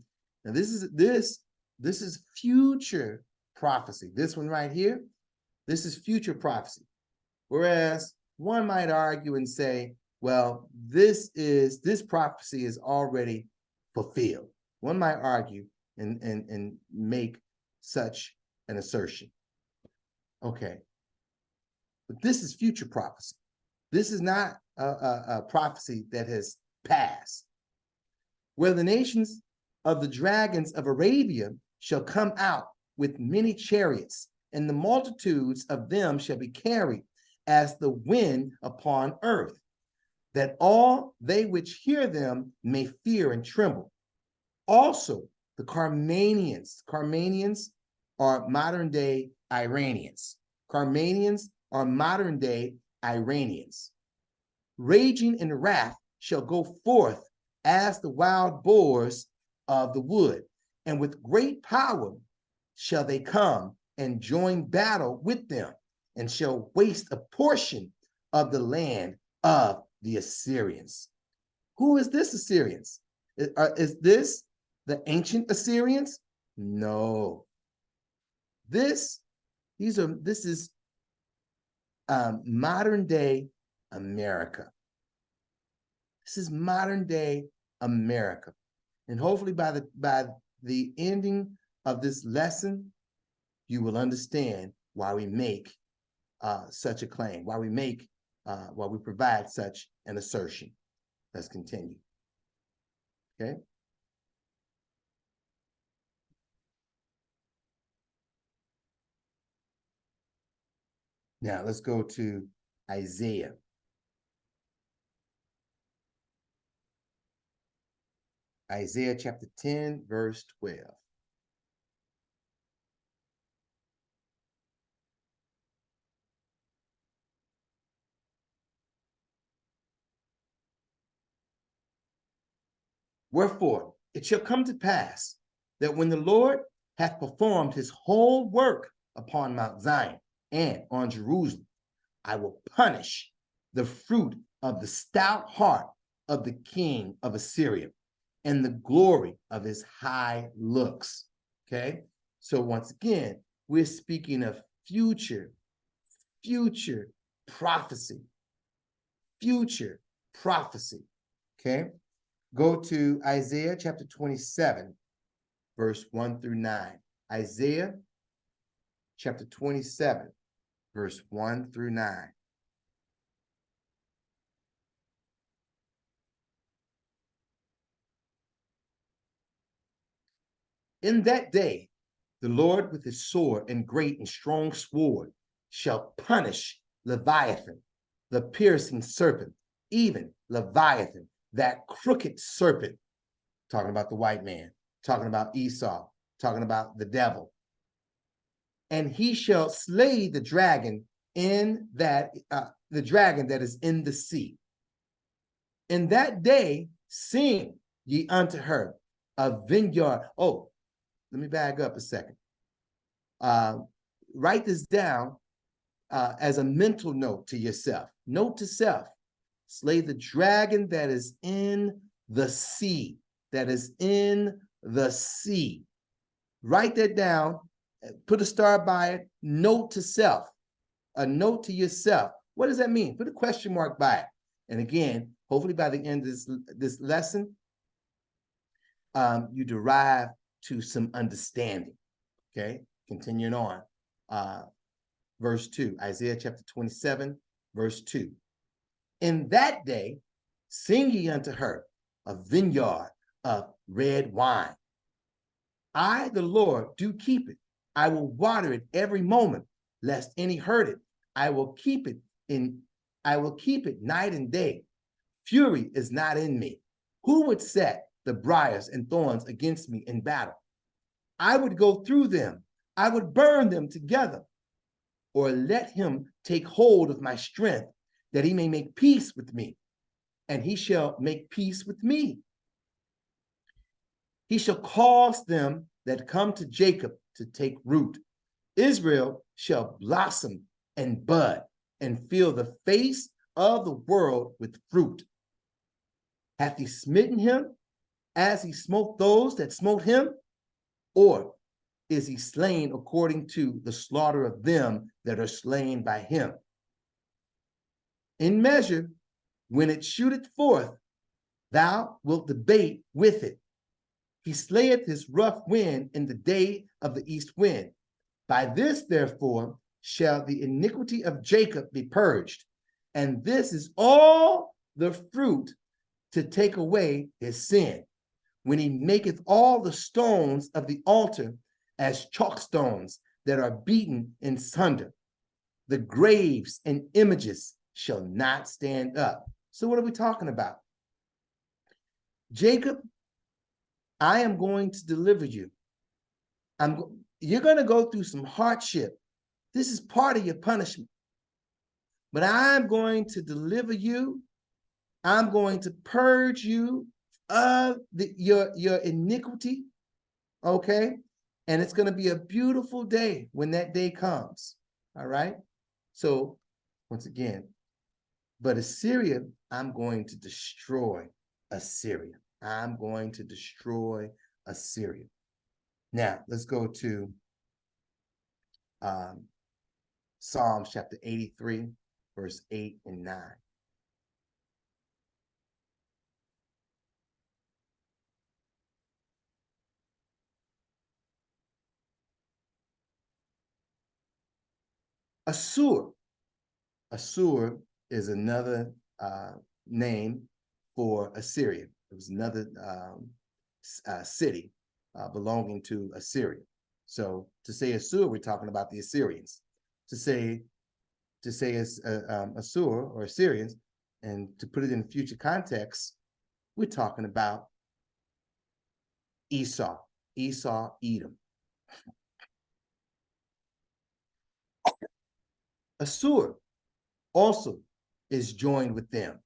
Speaker 1: Now this is future prophecy. This one right here, this is future prophecy. Whereas one might argue and say, well, this prophecy is already fulfilled. One might argue and make such an assertion. Okay. But this is future prophecy. This is not a prophecy that has passed. Where the nations of the dragons of Arabia shall come out with many chariots, and the multitudes of them shall be carried as the wind upon earth, that all they which hear them may fear and tremble. Also, the Carmanians are modern day Iranians. Carmanians are modern day Iranians. Raging in wrath shall go forth as the wild boars of the wood, and with great power shall they come and join battle with them, and shall waste a portion of the land of the Assyrians. Who is this Assyrians? Is this the ancient Assyrians? No. This is modern day America. This is modern day America. And hopefully by the ending of this lesson, you will understand why we make such a claim, why we provide such an assertion. Let's continue. Okay. Now let's go to Isaiah. Isaiah chapter 10, verse 12. Wherefore, it shall come to pass that when the Lord hath performed his whole work upon Mount Zion and on Jerusalem, I will punish the fruit of the stout heart of the king of Assyria and the glory of his high looks. Okay. So once again, we're speaking of future prophecy. Future prophecy. Okay. Go to Isaiah chapter 27, verse 1 through 9. Isaiah chapter 27, verse 1 through 9. In that day, the Lord with his sword and great and strong sword shall punish Leviathan, the piercing serpent, even Leviathan, that crooked serpent, talking about the white man, talking about Esau, talking about the devil. And he shall slay the dragon that is in the sea. In that day, sing ye unto her a vineyard. Oh, let me back up a second. Write this down as a mental note to yourself. Note to self, slay the dragon that is in the sea, that is in the sea. Write that down, put a star by it, note to self, a note to yourself. What does that mean? Put a question mark by it. And again, hopefully by the end of this lesson, you derive to some understanding. Okay, continuing on. Verse 2, Isaiah chapter 27, verse 2. In that day, sing ye unto her a vineyard of red wine. I, the Lord, do keep it. I will water it every moment, lest any hurt it. I will keep it night and day. Fury is not in me. Who would set the briars and thorns against me in battle? I would go through them. I would burn them together. Or let him take hold of my strength, that he may make peace with me, and he shall make peace with me. He shall cause them that come to Jacob to take root. Israel shall blossom and bud and fill the face of the world with fruit. Hath he smitten him as he smote those that smote him? Or is he slain according to the slaughter of them that are slain by him? In measure, when it shooteth forth, thou wilt debate with it. He slayeth his rough wind in the day of the east wind. By this, therefore, shall the iniquity of Jacob be purged, and this is all the fruit to take away his sin, when he maketh all the stones of the altar as chalk stones that are beaten in sunder. The graves and images shall not stand up. So what are we talking about? Jacob, I am going to deliver you. You're going to go through some hardship. This is part of your punishment. But I'm going to deliver you. I'm going to purge you of your iniquity. Okay? And it's going to be a beautiful day when that day comes. All right? So, once again, but Assyria, I'm going to destroy Assyria. I'm going to destroy Assyria. Now, let's go to Psalms chapter 83, verse 8 and 9. Assur. Assur is another name for Assyria. It was another city belonging to Assyria. So to say Assur, we're talking about the Assyrians. To say Assur or Assyrians, and to put it in future context, we're talking about Esau, Edom. Assur also is joined with them.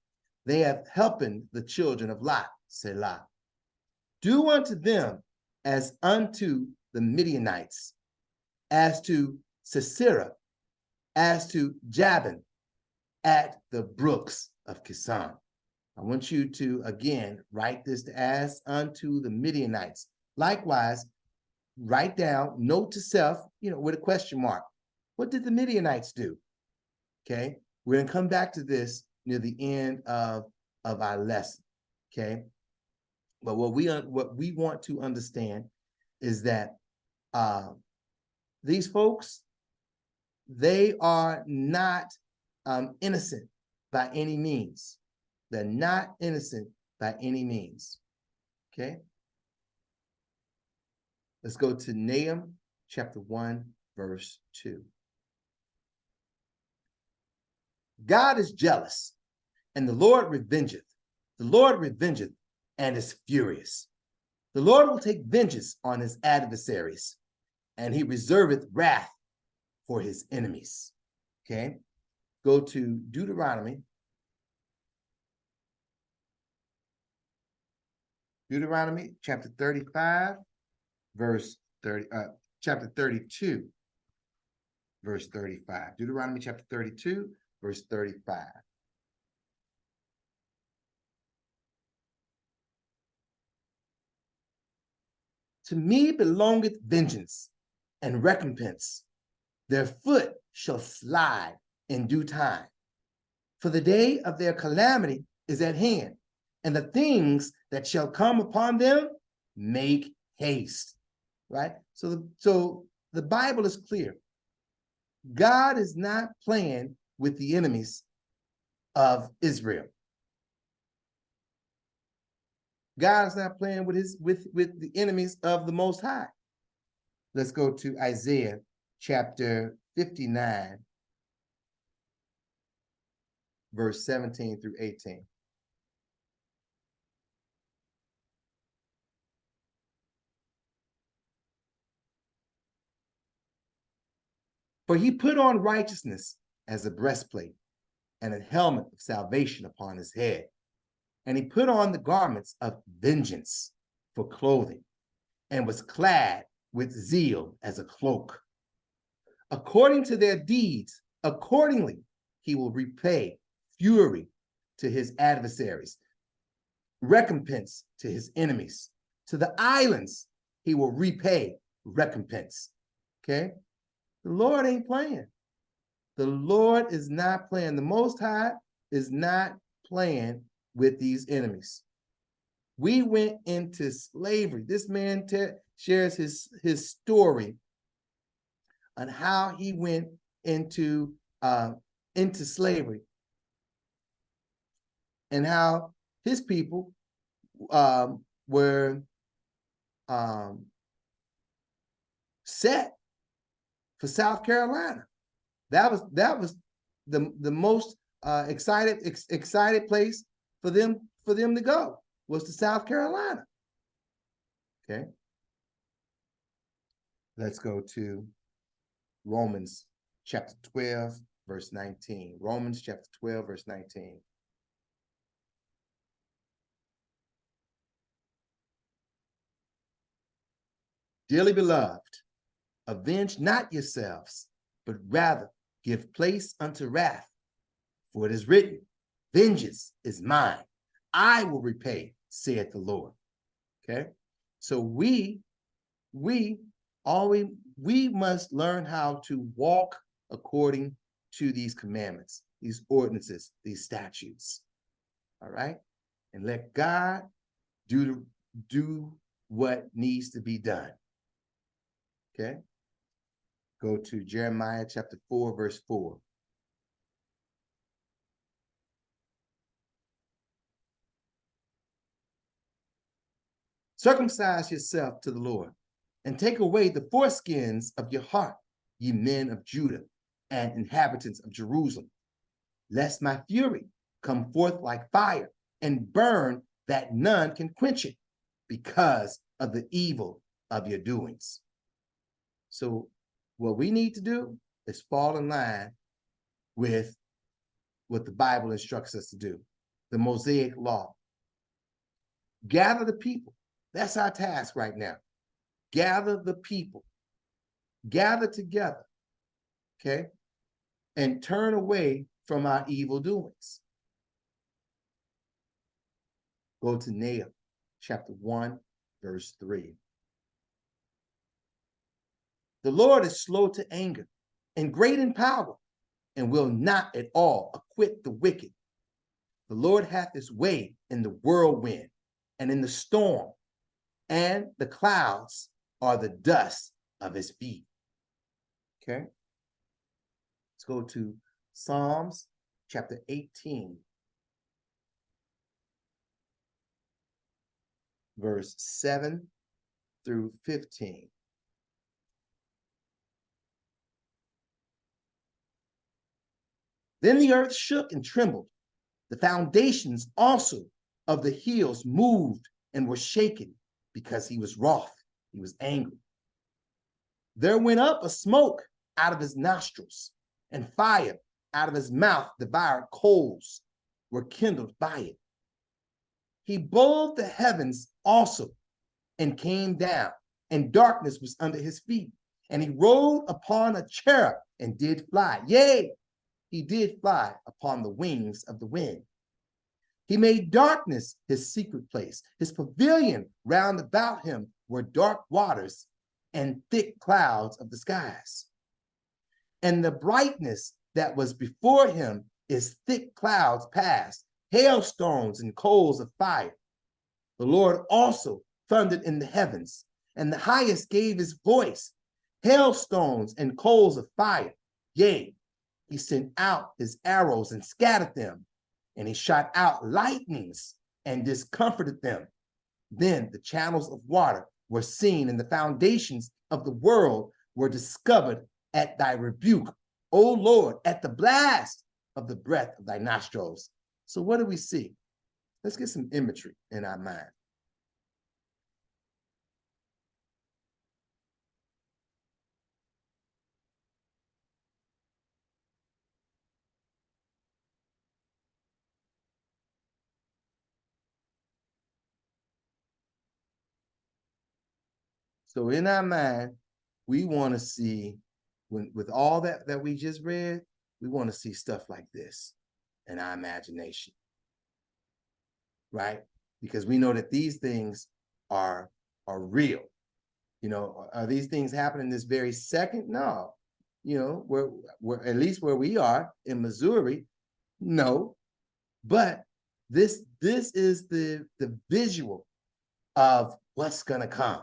Speaker 1: They have helping the children of Lot, Selah. Do unto them as unto the Midianites, as to Sisera, as to Jabin, at the brooks of Kison. I want you to, again, write this as unto the Midianites. Likewise, write down, note to self, with a question mark. What did the Midianites do? Okay, we're going to come back to this near the end of our lesson. Okay, but what we want to understand is that these folks, they are not innocent by any means. They're not innocent by any means. Okay, let's go to Nahum chapter 1, verse 2. God is jealous, and the Lord revengeth. The Lord revengeth and is furious. The Lord will take vengeance on his adversaries, and he reserveth wrath for his enemies. Okay, go to Deuteronomy. Deuteronomy chapter 35, verse 30, chapter 32, verse 35. Deuteronomy chapter 32, verse 35. To me belongeth vengeance and recompense. Their foot shall slide in due time. For the day of their calamity is at hand, and the things that shall come upon them make haste. Right? So the Bible is clear. God is not playing with the enemies of Israel. God is not playing with the enemies of the Most High. Let's go to Isaiah chapter 59, verse 17 through 18. For he put on righteousness as a breastplate and a helmet of salvation upon his head. And he put on the garments of vengeance for clothing and was clad with zeal as a cloak. According to their deeds, accordingly, he will repay fury to his adversaries, recompense to his enemies. To the islands, he will repay recompense. Okay? The Lord ain't playing. The Lord is not playing. The Most High is not playing with these enemies. We went into slavery. This man shares his story on how he went into slavery and how his people were set for South Carolina. That was the most excited place for them to go, was to South Carolina. Okay. Let's go to Romans chapter 12, verse 19. Romans chapter 12, verse 19. Dearly beloved, avenge not yourselves, but rather give place unto wrath. For it is written, vengeance is mine, I will repay, saith the Lord. Okay, so we must learn how to walk according to these commandments, these ordinances, these statutes. All right, and let God do what needs to be done. Okay, Go to Jeremiah chapter 4, verse 4. Circumcise yourself to the Lord, and take away the foreskins of your heart, ye men of Judah and inhabitants of Jerusalem, lest my fury come forth like fire and burn that none can quench it because of the evil of your doings. So what we need to do is fall in line with what the Bible instructs us to do, the Mosaic law. Gather the people. That's our task right now. Gather the people. Gather together, okay? And turn away from our evil doings. Go to Nahum chapter 1, verse 3. The Lord is slow to anger and great in power, and will not at all acquit the wicked. The Lord hath his way in the whirlwind and in the storm, and the clouds are the dust of his feet. Okay. Let's go to Psalms chapter 18, verse 7 through 15. Then the earth shook and trembled. The foundations also of the hills moved and were shaken, because he was wroth, he was angry. There went up a smoke out of his nostrils, and fire out of his mouth devoured coals were kindled by it. He bowed the heavens also and came down, and darkness was under his feet. And he rode upon a cherub and did fly. Yea, he did fly upon the wings of the wind. He made darkness his secret place. His pavilion round about him were dark waters and thick clouds of the skies. And the brightness that was before him is thick clouds past, hailstones and coals of fire. The Lord also thundered in the heavens, and the highest gave his voice, hailstones and coals of fire. Yea, he sent out his arrows and scattered them, and he shot out lightnings and discomforted them. Then the channels of water were seen, and the foundations of the world were discovered at thy rebuke, O Lord, at the blast of the breath of thy nostrils. So what do we see? Let's get some imagery in our mind. So in our mind, we want to see, with all that we just read, we want to see stuff like this in our imagination, right? Because we know that these things are real. You know, are these things happening this very second? No. You know, we're at least where we are in Missouri, no. But this is the visual of what's gonna come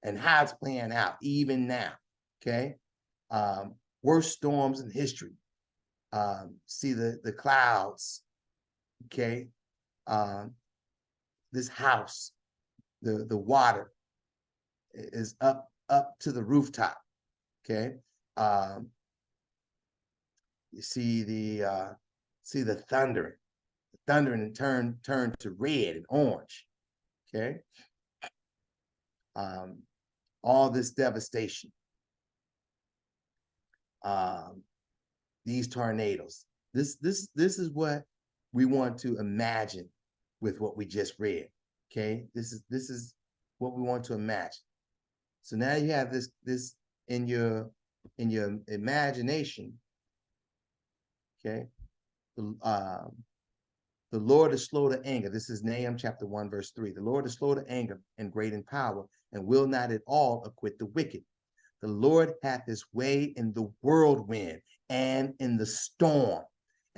Speaker 1: and how it's playing out even now. Okay. Worst storms in history. See the clouds. Okay. This house, the water is up to the rooftop. Okay. You see the thundering and turn to red and orange. Okay. All this devastation. These tornadoes. This is what we want to imagine with what we just read. Okay. This is what we want to imagine. So now you have this in your imagination. Okay. The Lord is slow to anger. This is Nahum chapter 1, verse 3. The Lord is slow to anger and great in power, and will not at all acquit the wicked. The Lord hath his way in the whirlwind and in the storm,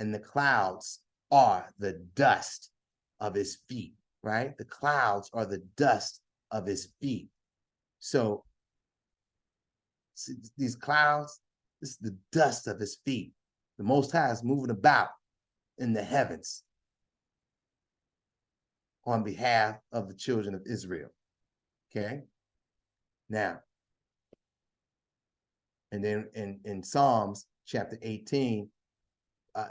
Speaker 1: and the clouds are the dust of his feet, right? The clouds are the dust of his feet. So See these clouds? This is the dust of his feet. The Most High is moving about in the heavens on behalf of the children of Israel. Okay? Now, and then in Psalms chapter 18,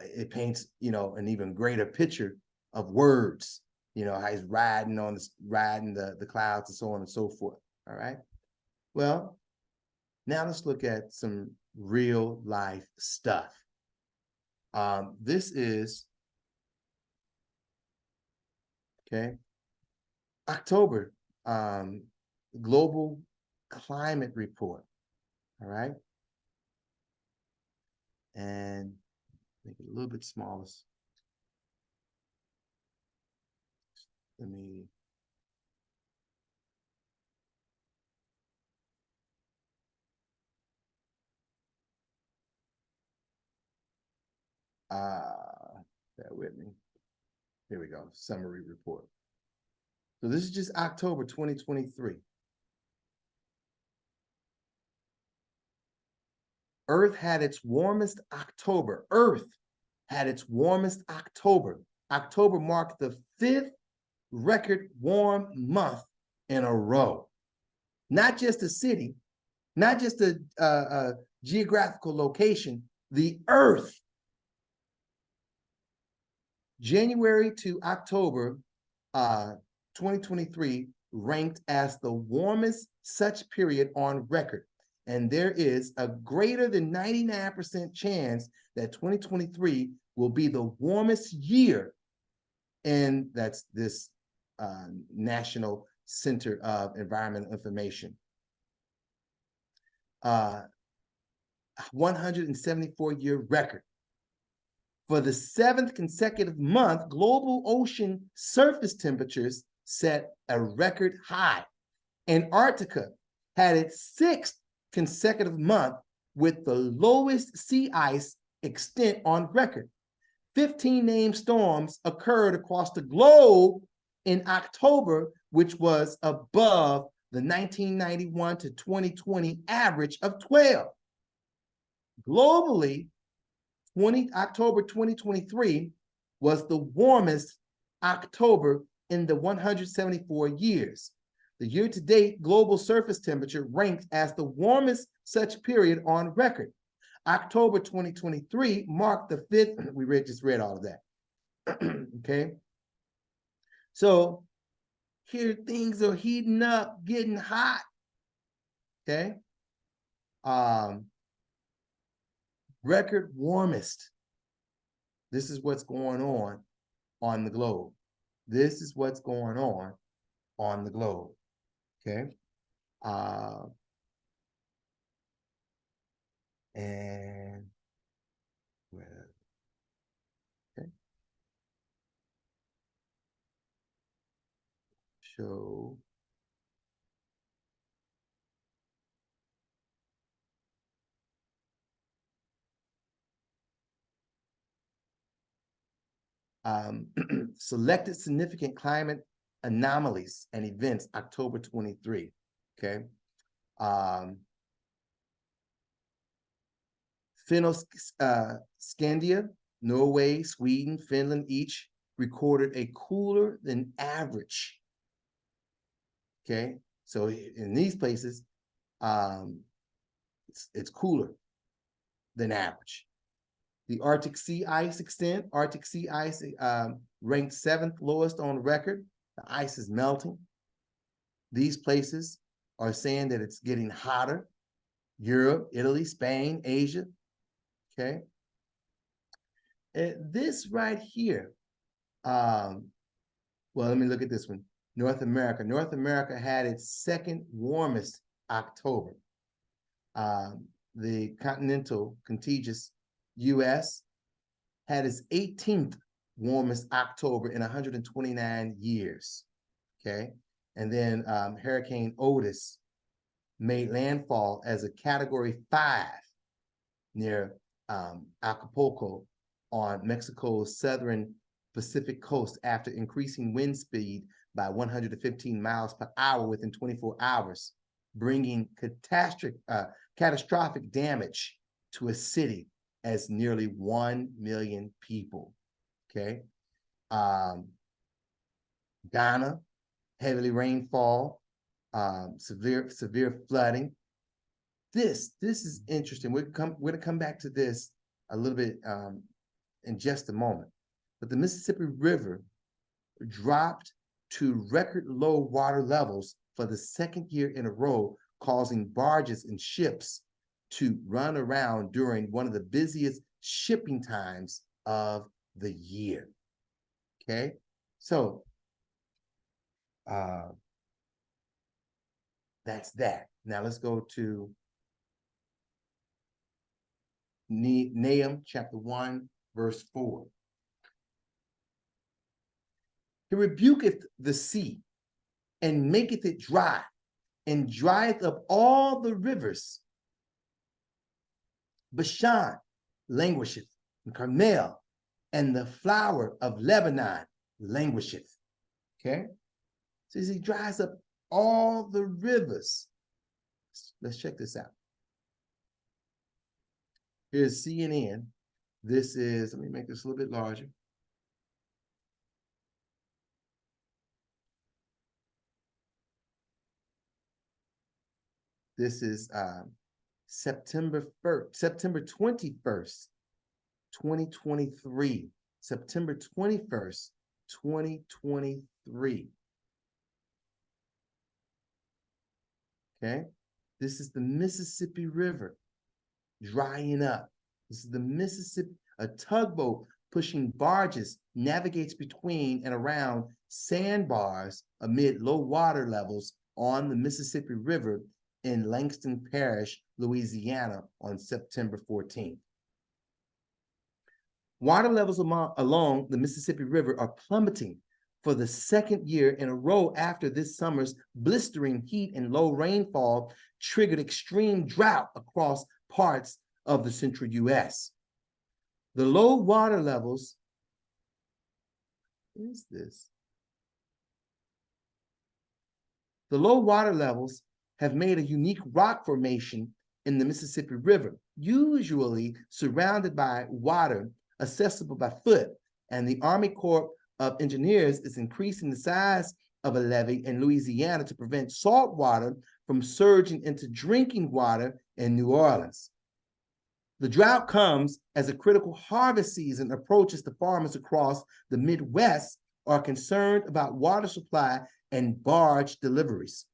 Speaker 1: it paints, an even greater picture of words, how he's riding the clouds and so on and so forth. All right. Well, now let's look at some real life stuff. This is, okay, October, Global Climate Report. All right. And make it a little bit smaller. Let me. Bear with me. Here we go. Summary report. So this is just October 2023. Earth had its warmest October. Earth had its warmest October. October marked the 5th record warm month in a row. Not just a city, not just a geographical location, the Earth. January to October 2023 ranked as the warmest such period on record. And there is a greater than 99% chance that 2023 will be the warmest year. And that's this National Center of Environmental Information. 174-year record. For the 7th consecutive month, global ocean surface temperatures set a record high. Antarctica had its 6th consecutive month with the lowest sea ice extent on record. 15 named storms occurred across the globe in October, which was above the 1991 to 2020 average of 12. Globally, October 2023 was the warmest October in the 174 years. The year-to-date global surface temperature ranked as the warmest such period on record. October 2023 marked the 5th. We just read all of that. Okay. So here things are heating up, getting hot. Okay. Record warmest. This is what's going on the globe. This is what's going on the globe. Okay. And okay. Show. Selected significant climate anomalies and events, October 23. Okay. Scandia, Norway, Sweden, Finland each recorded a cooler than average. Okay. So in these places, it's cooler than average. The Arctic sea ice extent, Arctic sea ice ranked 7th lowest on record. The ice is melting. These places are saying that it's getting hotter. Europe, Italy, Spain, Asia. Okay. This right here, well, let me look at this one. North America. North America had its 2nd warmest October. The continental contiguous U.S. had its 18th warmest October in 129 years. Okay. And then Hurricane Otis made landfall as a Category 5 near Acapulco on Mexico's southern Pacific coast after increasing wind speed by 115 miles per hour within 24 hours. bringing catastrophic damage to a city as nearly 1 million people. Okay. Ghana, heavy rainfall, severe flooding. This is interesting. We're going to come back to this a little bit in just a moment. But the Mississippi River dropped to record low water levels for the second year in a row, causing barges and ships to run around during one of the busiest shipping times of the year. Okay, so that's that. Now let's go to Nahum chapter 1, verse 4. He rebuketh the sea and maketh it dry, and drieth up all the rivers. Bashan languisheth, and Carmel and the flower of Lebanon languisheth. Okay, so he dries up all the rivers. Let's check this out. Here's CNN. This is, let me make this a little bit larger. This is September 21st, 2023. September 21st, 2023. Okay, this is the Mississippi River drying up. This is the Mississippi, a tugboat pushing barges navigates between and around sandbars amid low water levels on the Mississippi River in Langston Parish, Louisiana on September 14th. Water levels along the Mississippi River are plummeting for the second year in a row after this summer's blistering heat and low rainfall triggered extreme drought across parts of the central U.S. The low water levels, what is this? The low water levels have made a unique rock formation in the Mississippi River, usually surrounded by water accessible by foot, and the Army Corps of Engineers is increasing the size of a levee in Louisiana to prevent salt water from surging into drinking water in New Orleans. The drought comes as a critical harvest season approaches. The farmers across the Midwest are concerned about water supply and barge deliveries.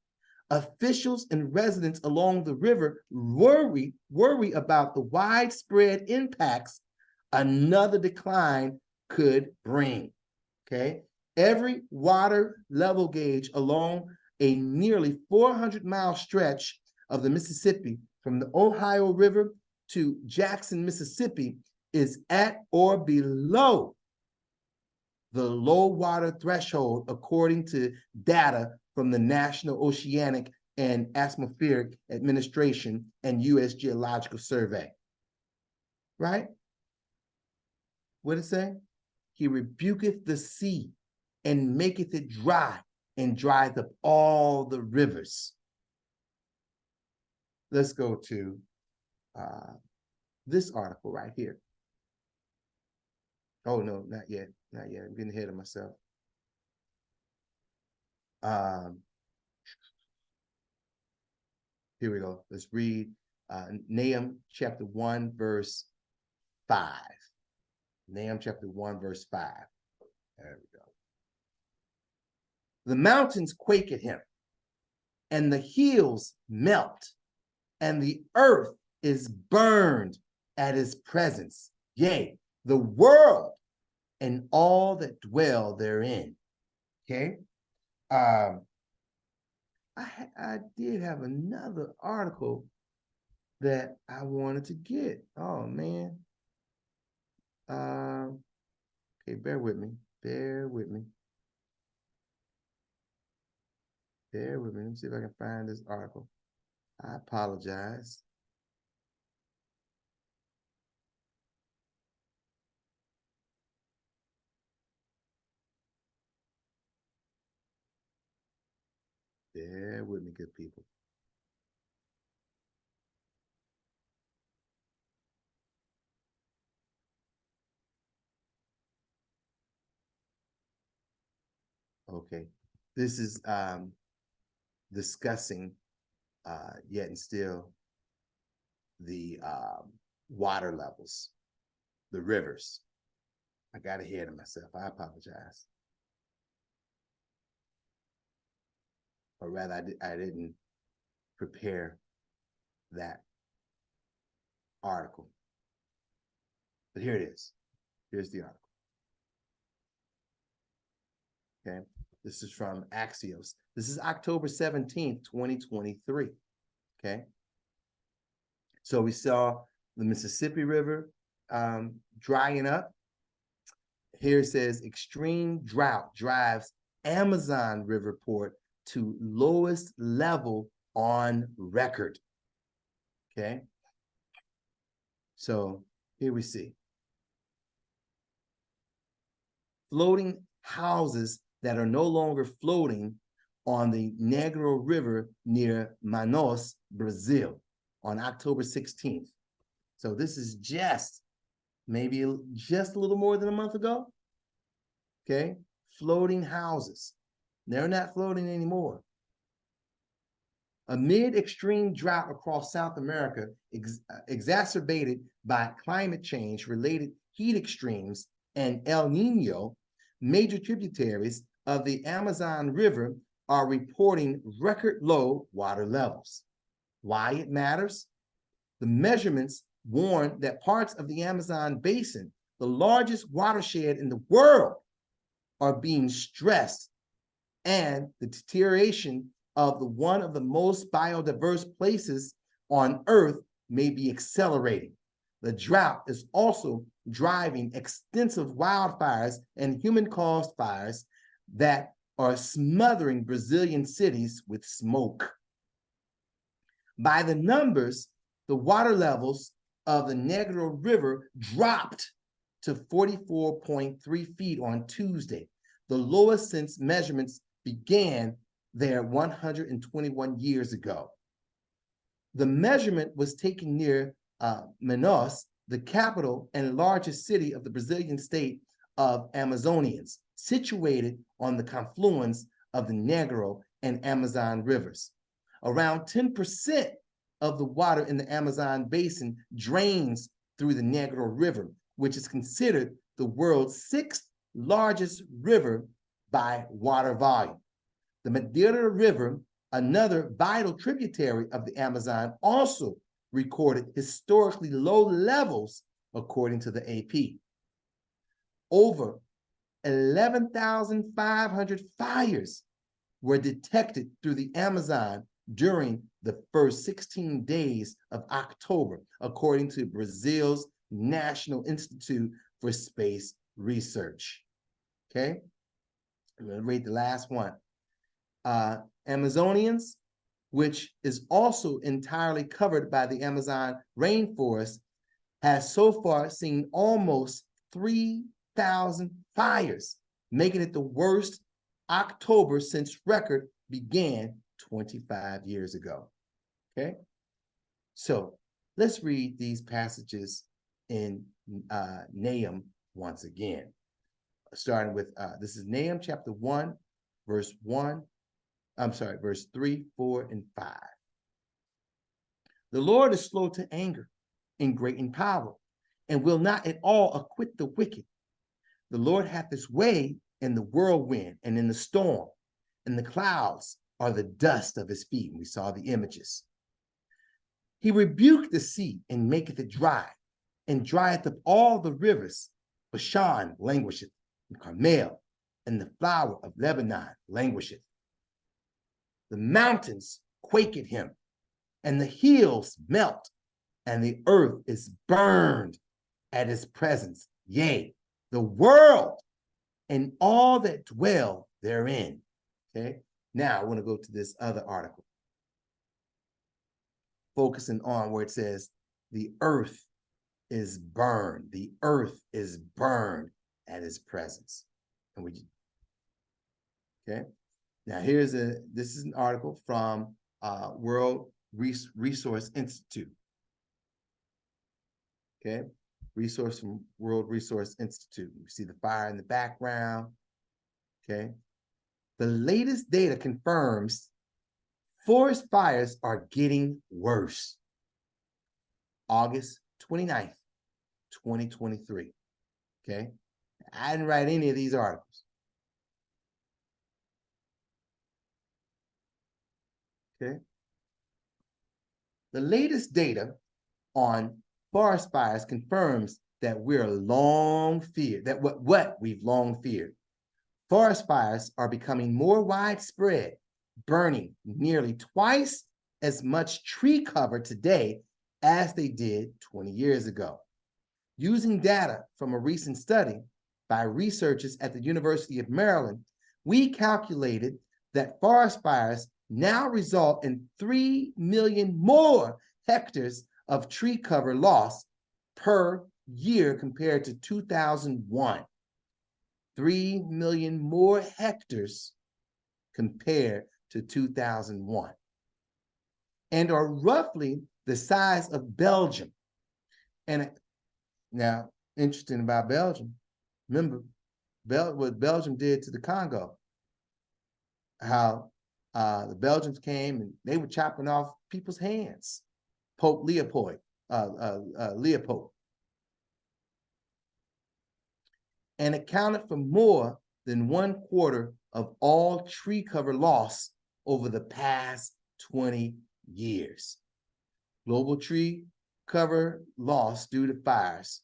Speaker 1: Officials and residents along the river worry about the widespread impacts another decline could bring. Okay, every water level gauge along a nearly 400-mile stretch of the Mississippi from the Ohio River to Jackson, Mississippi, is at or below the low water threshold, according to data from the National Oceanic and Atmospheric Administration and U.S. Geological Survey. Right? What did it say? He rebuketh the sea and maketh it dry, and drieth up all the rivers. Let's go to this article right here. Oh, no, not yet. Not yet. I'm getting ahead of myself. Here we go. Let's read Nahum chapter 1, verse 5. Nahum chapter 1, verse 5. There we go. The mountains quake at him, and the hills melt, and the earth is burned at his presence. Yea, the world and all that dwell therein. Okay. I did have another article that I wanted to get. Oh man. Okay, bear with me. Bear with me. Bear with me. Let me see if I can find this article. I apologize. Bear with me, good people. Okay. This is discussing yet and still the water levels, the rivers. I got ahead of myself. I apologize. Or rather, I didn't prepare that article. But here it is. Here's the article. Okay. This is from Axios. This is October 17th, 2023. Okay. So we saw the Mississippi River drying up. Here it says extreme drought drives Amazon River port to lowest level on record. Okay. So here we see floating houses that are no longer floating on the Negro River near Manaus, Brazil on October 16th. So this is just maybe just a little more than a month ago. Okay, floating houses. They're not floating anymore. Amid extreme drought across South America, exacerbated by climate change related heat extremes and El Nino, major tributaries of the Amazon River are reporting record low water levels. Why it matters? The measurements warn that parts of the Amazon basin, the largest watershed in the world, are being stressed, and the deterioration of one of the most biodiverse places on Earth may be accelerating. The drought is also driving extensive wildfires and human-caused fires that are smothering Brazilian cities with smoke. By the numbers, the water levels of the Negro River dropped to 44.3 feet on Tuesday, the lowest since measurements began there 121 years ago. The measurement was taken near Manaus, the capital and largest city of the Brazilian state of Amazonians, situated on the confluence of the Negro and Amazon rivers. Around 10% of the water in the Amazon basin drains through the Negro River, which is considered the world's sixth largest river by water volume. The Madeira River, another vital tributary of the Amazon, also recorded historically low levels, according to the AP. Over 11,500 fires were detected through the Amazon during the first 16 days of October, according to Brazil's National Institute for Space Research. Okay, I'm going to read the last one. Amazonians, which is also entirely covered by the Amazon rainforest, has so far seen almost 3,000 fires, making it the worst October since record began 25 years ago. Okay, so let's read these passages in Nahum once again, starting with this is Nahum chapter 1, verse 3, 4, and 5. The Lord is slow to anger and great in power, and will not at all acquit the wicked. The Lord hath his way in the whirlwind and in the storm, and the clouds are the dust of his feet. And we saw the images. He rebuked the sea and maketh it dry, and drieth up all the rivers. Bashan languisheth, and Carmel, and the flower of Lebanon languisheth. The mountains quake at him, and the hills melt, and the earth is burned at his presence. Yea, the world and all that dwell therein. Okay, now I want to go to this other article, focusing on where it says, the earth is burned. The earth is burned at his presence. And okay. Now this is an article from World Resource Institute. Okay, resource from World Resource Institute. You see the fire in the background. Okay, The latest data confirms forest fires are getting worse. August 29th, 2023. Okay. I didn't write any of these articles. Okay. The latest data on forest fires confirms that we're long feared, that what we've long feared. Forest fires are becoming more widespread, burning nearly twice as much tree cover today as they did 20 years ago. Using data from a recent study by researchers at the University of Maryland, we calculated that forest fires now result in 3 million more hectares of tree cover loss per year compared to 2001. 3 million more hectares compared to 2001, and are roughly the size of Belgium. And now, interesting about Belgium, remember what Belgium did to the Congo, how the Belgians came and they were chopping off people's hands. Pope Leopold, and accounted for more than 1/4 of all tree cover loss over the past 20 years. Global tree cover loss due to fires.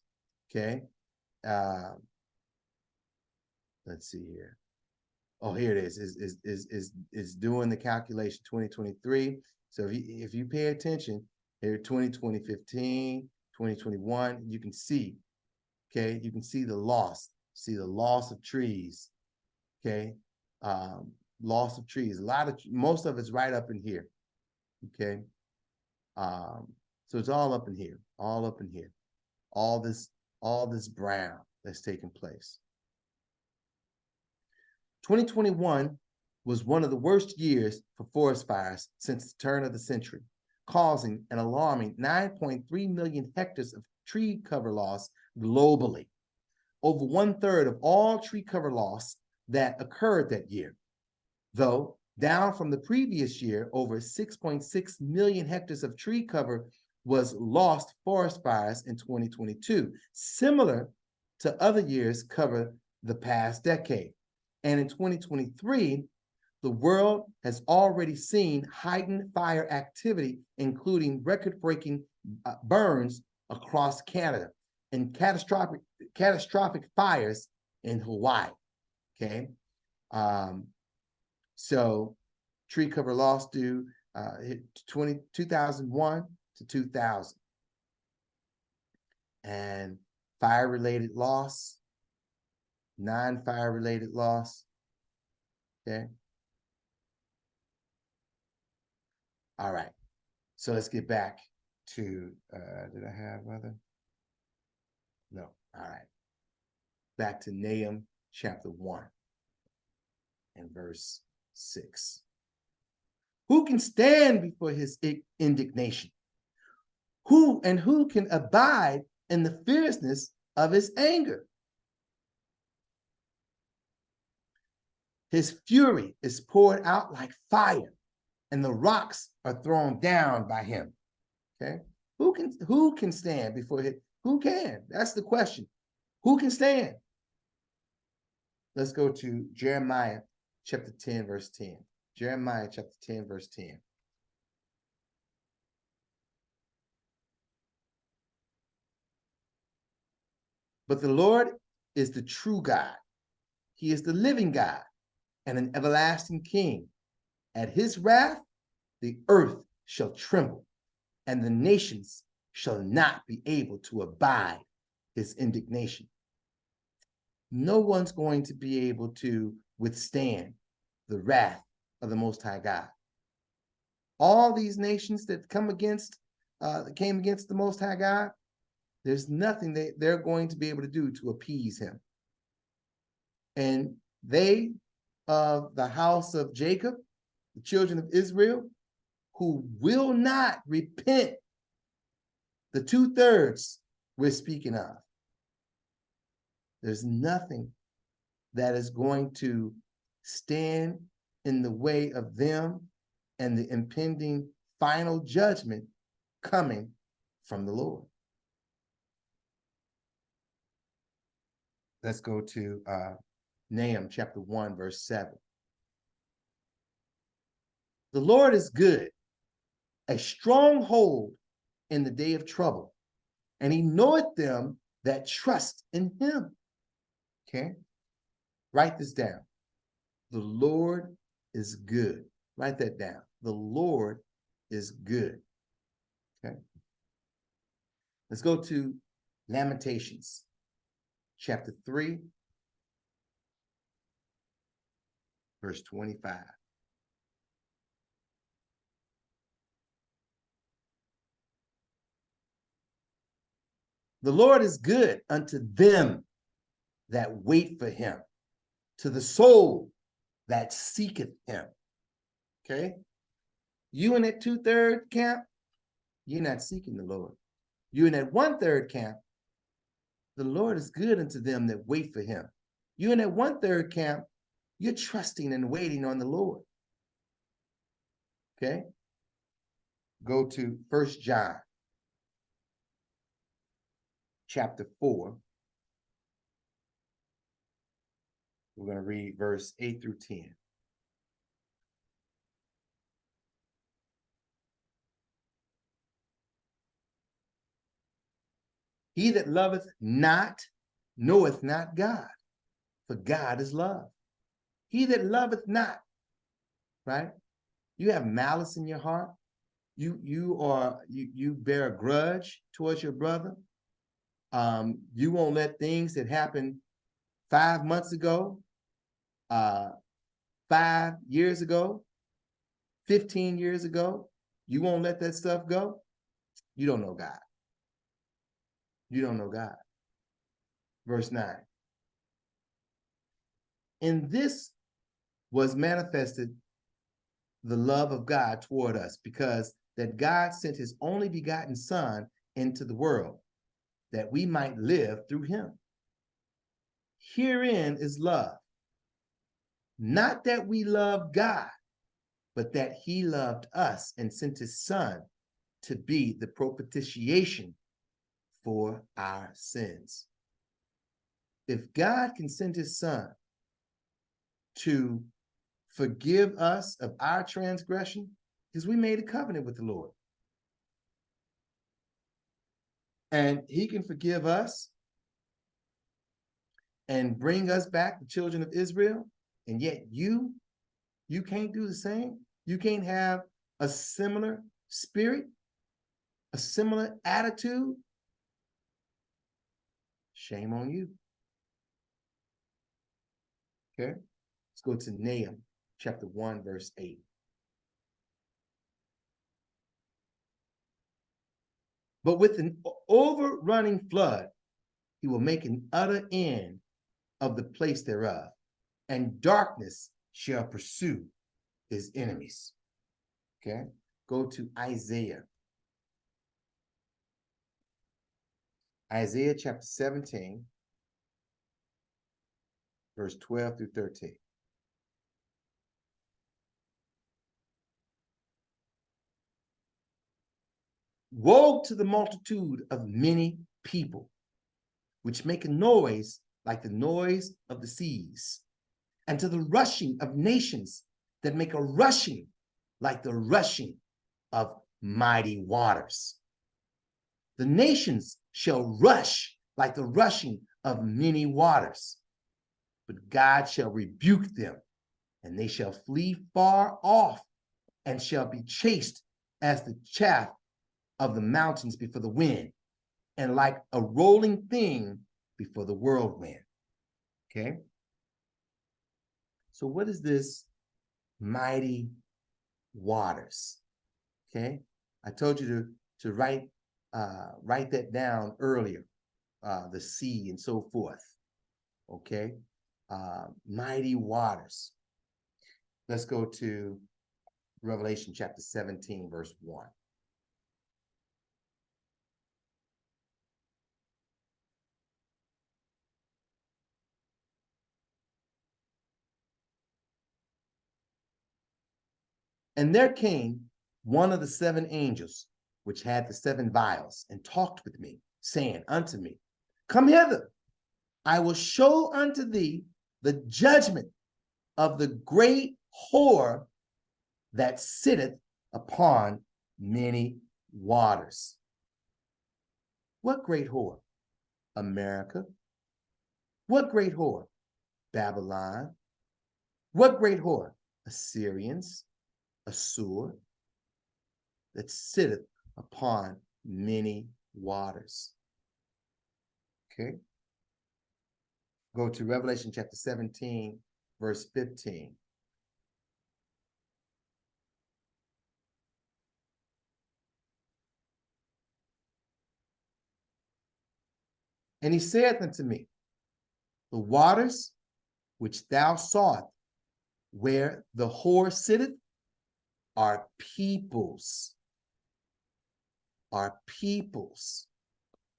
Speaker 1: Okay. Let's see here. Oh, here it is. Is doing the calculation 2023. So if you pay attention here, 2015, 2021, you can see, okay, you can see the loss. See the loss of trees. Okay. Loss of trees. Most of it's right up in here. Okay. So it's all up in here, all up in here. All this brown that's taking place. 2021 was one of the worst years for forest fires since the turn of the century, causing an alarming 9.3 million hectares of tree cover loss globally. Over 1/3 of all tree cover loss that occurred that year, though down from the previous year. Over 6.6 million hectares of tree cover was lost forest fires in 2022, similar to other years covered the past decade. And in 2023, the world has already seen heightened fire activity, including record-breaking burns across Canada and catastrophic fires in Hawaii. Okay. So tree cover loss due 2001 to 2000. And fire-related loss, non-fire-related loss. Okay. All right. So let's get back to, did I have other? No. All right. Back to Nahum chapter 1 and verse 6. Who can stand before his indignation? Who can abide in the fierceness of his anger? His fury is poured out like fire, and the rocks are thrown down by him. Okay, who can stand before him? Who can? That's the question. Who can stand? Let's go to Jeremiah chapter 10, verse 10. Jeremiah chapter 10, verse 10. But the Lord is the true God. He is the living God and an everlasting King. At his wrath, the earth shall tremble, and the nations shall not be able to abide his indignation. No one's going to be able to withstand the wrath of the Most High God. All these nations that came against the Most High God, there's nothing they're going to be able to do to appease him. And they of the house of Jacob, the children of Israel, who will not repent, the 2/3 we're speaking of, there's nothing that is going to stand in the way of them and the impending final judgment coming from the Lord. Let's go to Nahum chapter 1, verse 7. The Lord is good, a stronghold in the day of trouble, and he knoweth them that trust in him. Okay, write this down. The Lord is good. Write that down. The Lord is good. Okay, let's go to Lamentations chapter 3, verse 25. The Lord is good unto them that wait for him, to the soul that seeketh him. Okay? You in that 2/3 camp, you're not seeking the Lord. You in that 1/3 camp, the Lord is good unto them that wait for him. You in that 1/3 camp, you're trusting and waiting on the Lord. Okay? Go to 1 John chapter 4. We're going to read verse 8 through 10. He that loveth not knoweth not God, for God is love. He that loveth not, right? You have malice in your heart. You bear a grudge towards your brother. You won't let things that happened 5 months ago, 5 years ago, 15 years ago, you won't let that stuff go. You don't know God. You don't know God. Verse 9. In this was manifested the love of God toward us, because that God sent his only begotten Son into the world, that we might live through him. Herein is love, not that we love God, but that he loved us and sent his Son to be the propitiation for our sins. If God can send his Son to forgive us of our transgression, because we made a covenant with the Lord, and he can forgive us and bring us back, the children of Israel, and yet you can't do the same. You can't have a similar spirit, a similar attitude. Shame on you. Okay, let's go to Nahum chapter 1, verse 8. But with an overrunning flood, he will make an utter end of the place thereof, and darkness shall pursue his enemies. Okay, go to Isaiah. Isaiah chapter 17, verse 12 through 13. Woe to the multitude of many people, which make a noise like the noise of the seas, and to the rushing of nations that make a rushing like the rushing of mighty waters. The nations shall rush like the rushing of many waters, but God shall rebuke them, and they shall flee far off, and shall be chased as the chaff of the mountains before the wind, and like a rolling thing before the whirlwind. Okay? So what is this mighty waters? Okay? I told you to write that down earlier, the sea and so forth. Okay? Mighty waters. Let's go to Revelation chapter 17, verse 1. And there came one of the seven angels, which had the seven vials, and talked with me, saying unto me, Come hither, I will show unto thee the judgment of the great whore that sitteth upon many waters. What great whore? America. What great whore? Babylon. What great whore? Assyrians, Assur, that sitteth upon many waters. Okay. Go to Revelation chapter 17, verse 15. And he saith unto me, The waters which thou sawest, where the whore sitteth, are peoples,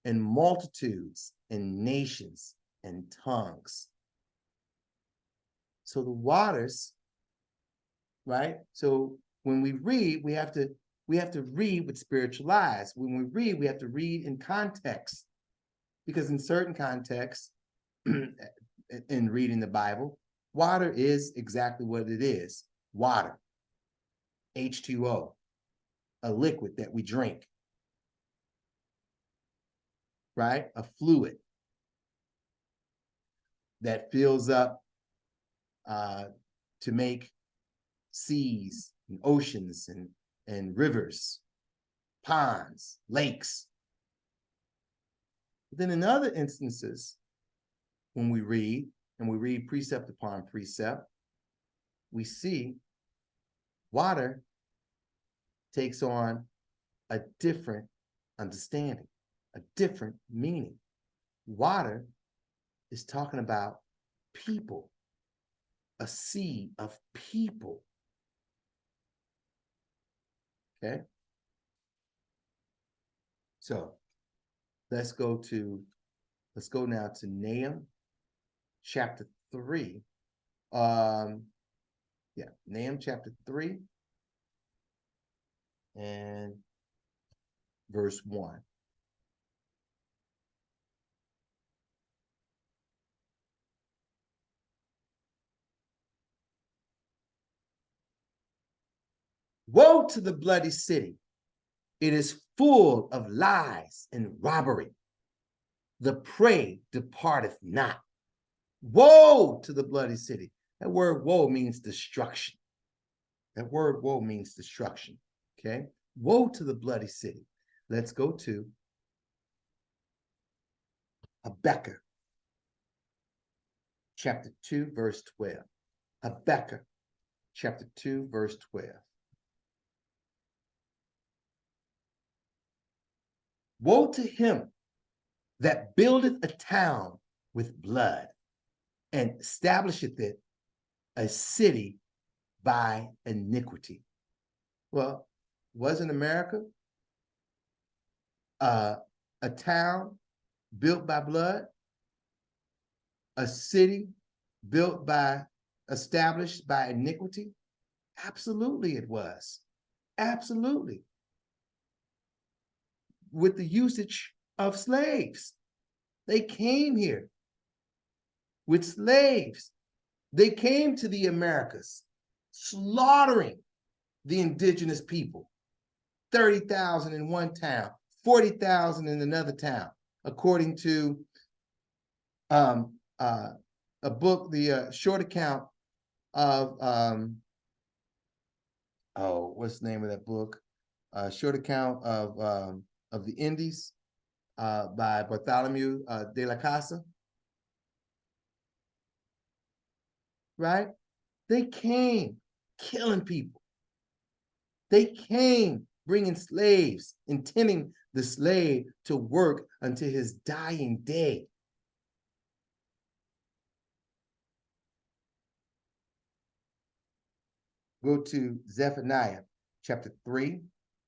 Speaker 1: and multitudes, and nations, and tongues. So the waters, right? So when we read, we have to read with spiritual eyes. When we read, we have to read in context, because in certain contexts, in reading the Bible, water is exactly what it is: water, H2O, a liquid that we drink, right? A fluid that fills up to make seas and oceans and rivers, ponds, lakes. But then in other instances, when we read, and we read precept upon precept, we see water takes on a different understanding, a different meaning. Water is talking about people, a sea of people. Okay? So let's go now to Nahum chapter 3. Nahum chapter 3 and verse 1. Woe to the bloody city! It is full of lies and robbery. The prey departeth not. Woe to the bloody city! That word woe means destruction. That word woe means destruction. Okay? Woe to the bloody city. Let's go to Habakkuk chapter 2, verse 12. Habakkuk chapter 2, verse 12. Woe to him that buildeth a town with blood, and establisheth it a city by iniquity. Well, wasn't America a town built by blood? A city established by iniquity? Absolutely it was. Absolutely. With the usage of slaves. They came here with slaves. They came to the Americas, slaughtering the indigenous people. 30,000 in one town, 40,000 in another town, according to a book, the short account of, what's the name of that book? Short account of the Indies by Bartholomew de la Casa. Right? They came killing people. They came bringing slaves, intending the slave to work until his dying day. Go to Zephaniah chapter 3,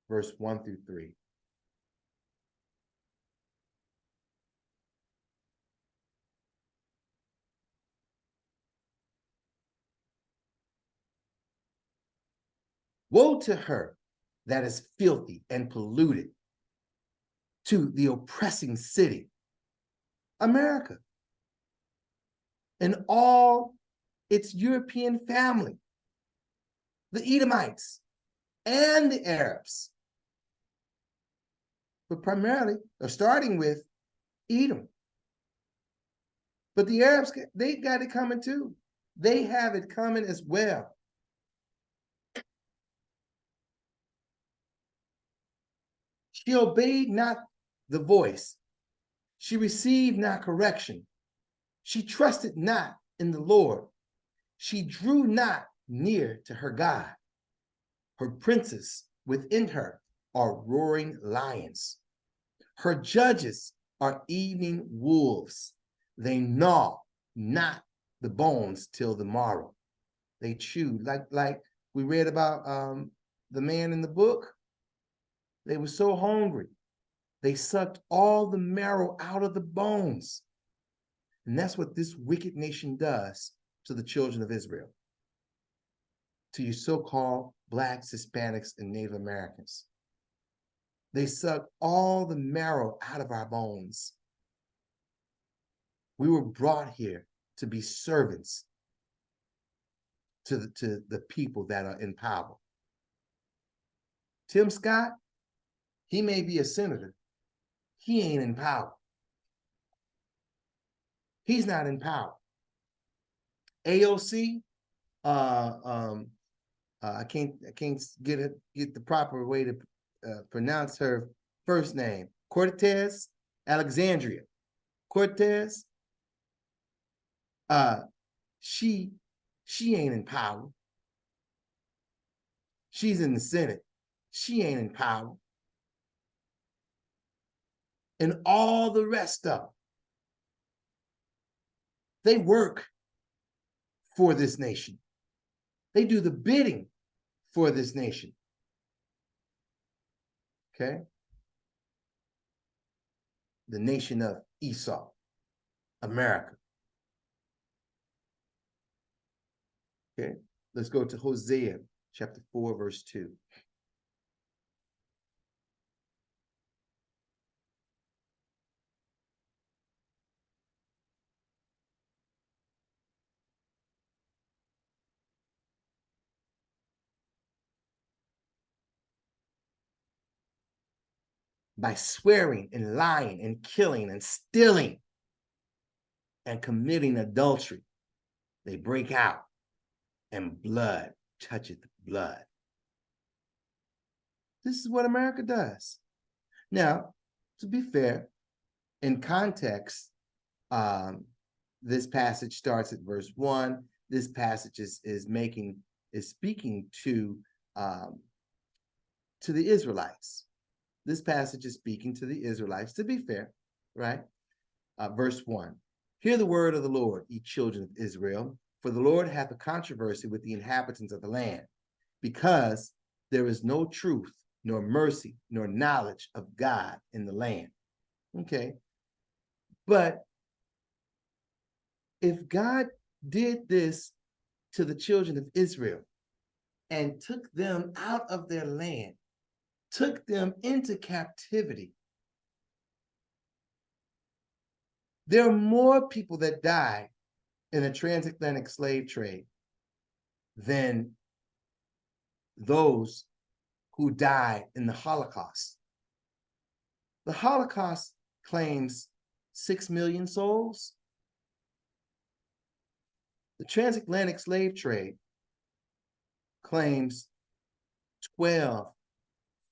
Speaker 1: verse 1 through 3. Woe to her that is filthy and polluted, to the oppressing city, America, and all its European family, the Edomites and the Arabs. But primarily, they're starting with Edom. But the Arabs, they got it coming too. They have it coming as well. She obeyed not the voice. She received not correction. She trusted not in the Lord. She drew not near to her God. Her princes within her are roaring lions. Her judges are eating wolves. They gnaw not the bones till the morrow. They chew, like we read about the man in the book. They were so hungry. They sucked all the marrow out of the bones. And that's what this wicked nation does to the children of Israel, to you so-called Blacks, Hispanics, and Native Americans. They suck all the marrow out of our bones. We were brought here to be servants to the people that are in power. Tim Scott, he may be a senator. He ain't in power. He's not in power. AOC, I can't get the proper way to pronounce her first name. Cortez, Alexandria Cortez. She ain't in power. She's in the Senate. She ain't in power. And all the rest of them, they work for this nation. They do the bidding for this nation. Okay? The nation of Esau, America. Okay? Let's go to Hosea chapter 4, verse 2. By swearing and lying and killing and stealing and committing adultery, they break out, and blood toucheth blood. This is what America does. Now, to be fair, in context, this passage starts at verse 1. This passage is speaking to the Israelites. This passage is speaking to the Israelites, to be fair, right? Verse 1. Hear the word of the Lord, ye children of Israel, for the Lord hath a controversy with the inhabitants of the land, because there is no truth, nor mercy, nor knowledge of God in the land. Okay. But if God did this to the children of Israel and took them out of their land, took them into captivity, there are more people that died in the transatlantic slave trade than those who died in the Holocaust. The Holocaust claims 6 million souls. The transatlantic slave trade claims 12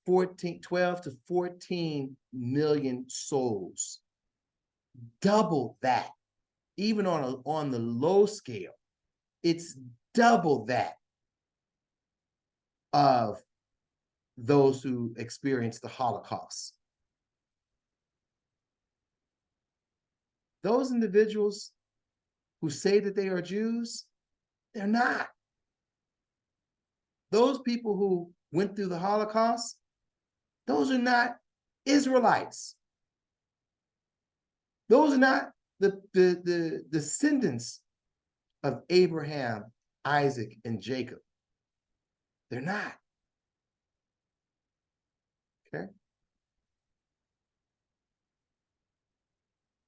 Speaker 1: to 14 million souls. Double that. Even on the low scale, it's double that of those who experienced the Holocaust. Those individuals who say that they are Jews, they're not. Those people who went through the Holocaust, those are not Israelites. Those are not the descendants of Abraham, Isaac, and Jacob. They're not. Okay.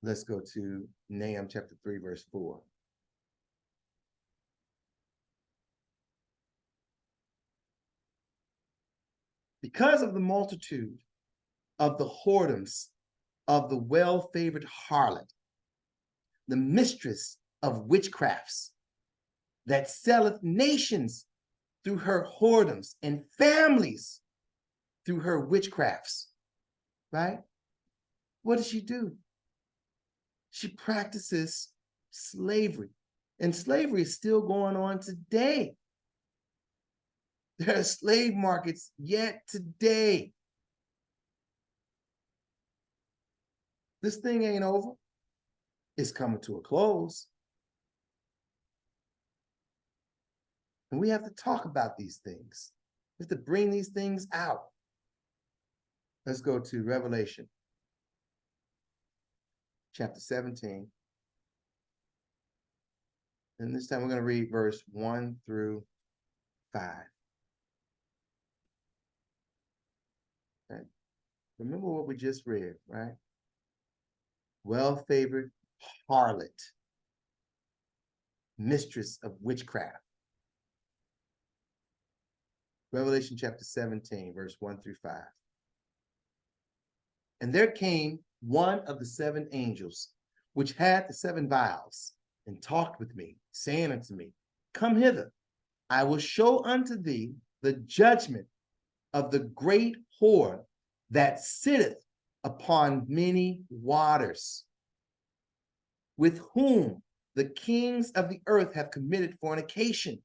Speaker 1: Let's go to Nahum chapter 3, verse 4. Because of the multitude of the whoredoms of the well-favored harlot, the mistress of witchcrafts, that selleth nations through her whoredoms and families through her witchcrafts, right? What does she do? She practices slavery, and slavery is still going on today. There are slave markets yet today. This thing ain't over. It's coming to a close. And we have to talk about these things. We have to bring these things out. Let's go to Revelation chapter 17. And this time we're going to read verse 1 through 5. Okay. Remember what we just read, right? Well-favored harlot, mistress of witchcraft. Revelation chapter 17, verse 1 through 5. And there came one of the 7 angels, which had the 7 vials, and talked with me, saying unto me, Come hither, I will show unto thee the judgment of the great whore that sitteth upon many waters, with whom the kings of the earth have committed fornication,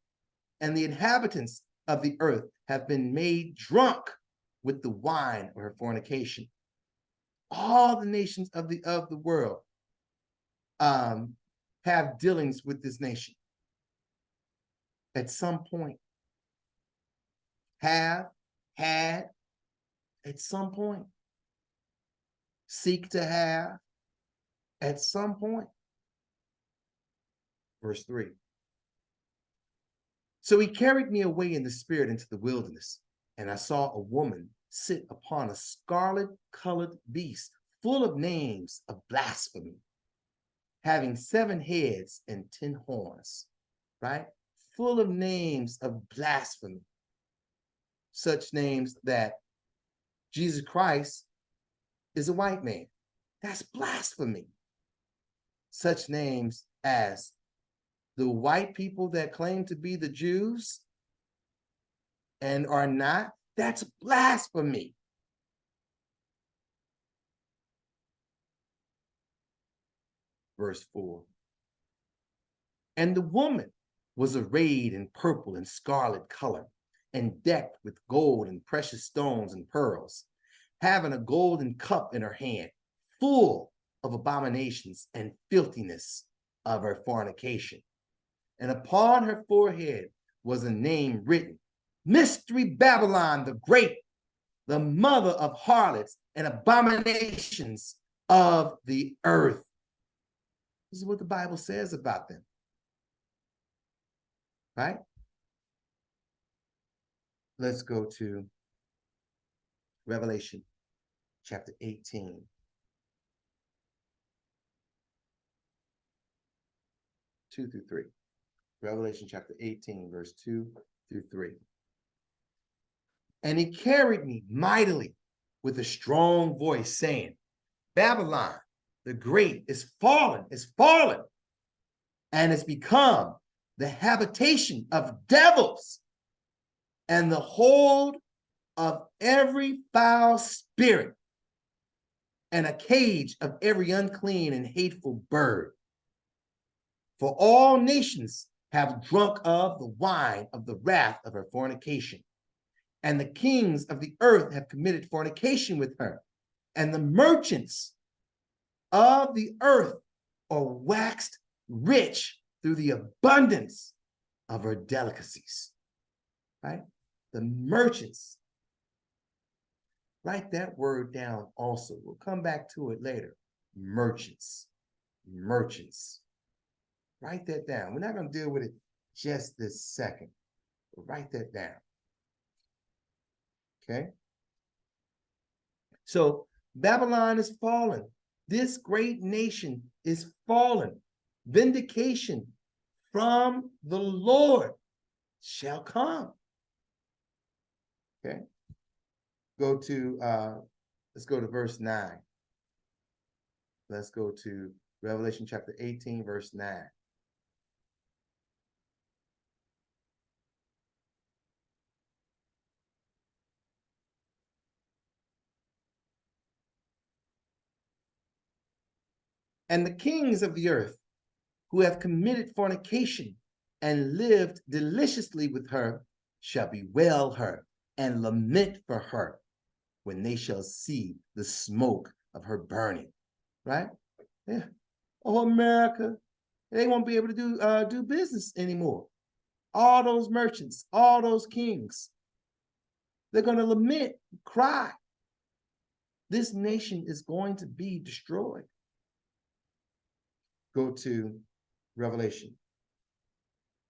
Speaker 1: and the inhabitants of the earth have been made drunk with the wine of her fornication. All the nations of the world have dealings with this nation at some point. Have, had, at some point. Seek to have, at some point. Verse 3. So he carried me away in the spirit into the wilderness, and I saw a woman sit upon a scarlet-colored beast, full of names of blasphemy, having 7 heads and 10 horns, right? Full of names of blasphemy. Such names that Jesus Christ is a white man. That's blasphemy. Such names as the white people that claim to be the Jews and are not, that's blasphemy. Verse 4. And the woman was arrayed in purple and scarlet color, and decked with gold and precious stones and pearls, having a golden cup in her hand, full of abominations and filthiness of her fornication. And upon her forehead was a name written, Mystery Babylon the Great, the mother of harlots and abominations of the earth. This is what the Bible says about them. Right? Let's go to Revelation chapter 18. Two through 3. Revelation chapter 18, verse 2 through 3. And he carried me mightily with a strong voice, saying, Babylon the great is fallen, and has become the habitation of devils and the hold of every foul spirit, and a cage of every unclean and hateful bird. For all nations have drunk of the wine of the wrath of her fornication, and the kings of the earth have committed fornication with her, and the merchants of the earth are waxed rich through the abundance of her delicacies. Right? The merchants. Write that word down also. We'll come back to it later. Merchants. Merchants. Write that down. We're not going to deal with it just this second. But write that down. Okay? So Babylon is fallen. This great nation is fallen. Vindication from the Lord shall come. Okay. Let's go to verse 9. Let's go to Revelation chapter 18, verse 9. And the kings of the earth who have committed fornication and lived deliciously with her shall bewail her and lament for her when they shall see the smoke of her burning. Right? Yeah. Oh, America, they won't be able to do business anymore. All those merchants, all those kings, they're going to lament, cry. This nation is going to be destroyed. Go to Revelation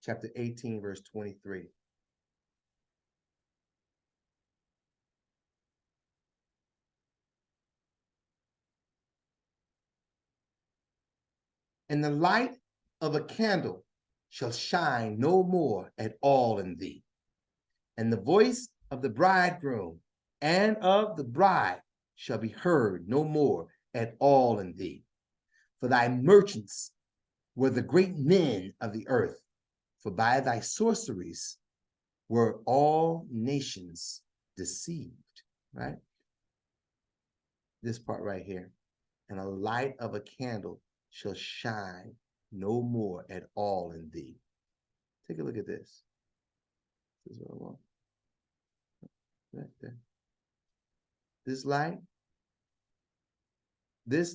Speaker 1: chapter 18, verse 23. And the light of a candle shall shine no more at all in thee. And the voice of the bridegroom and of the bride shall be heard no more at all in thee. For thy merchants were the great men of the earth, for by thy sorceries were all nations deceived. Right? This part right here. And a light of a candle shall shine no more at all in thee. Take a look at this. This is what I want. Right there. This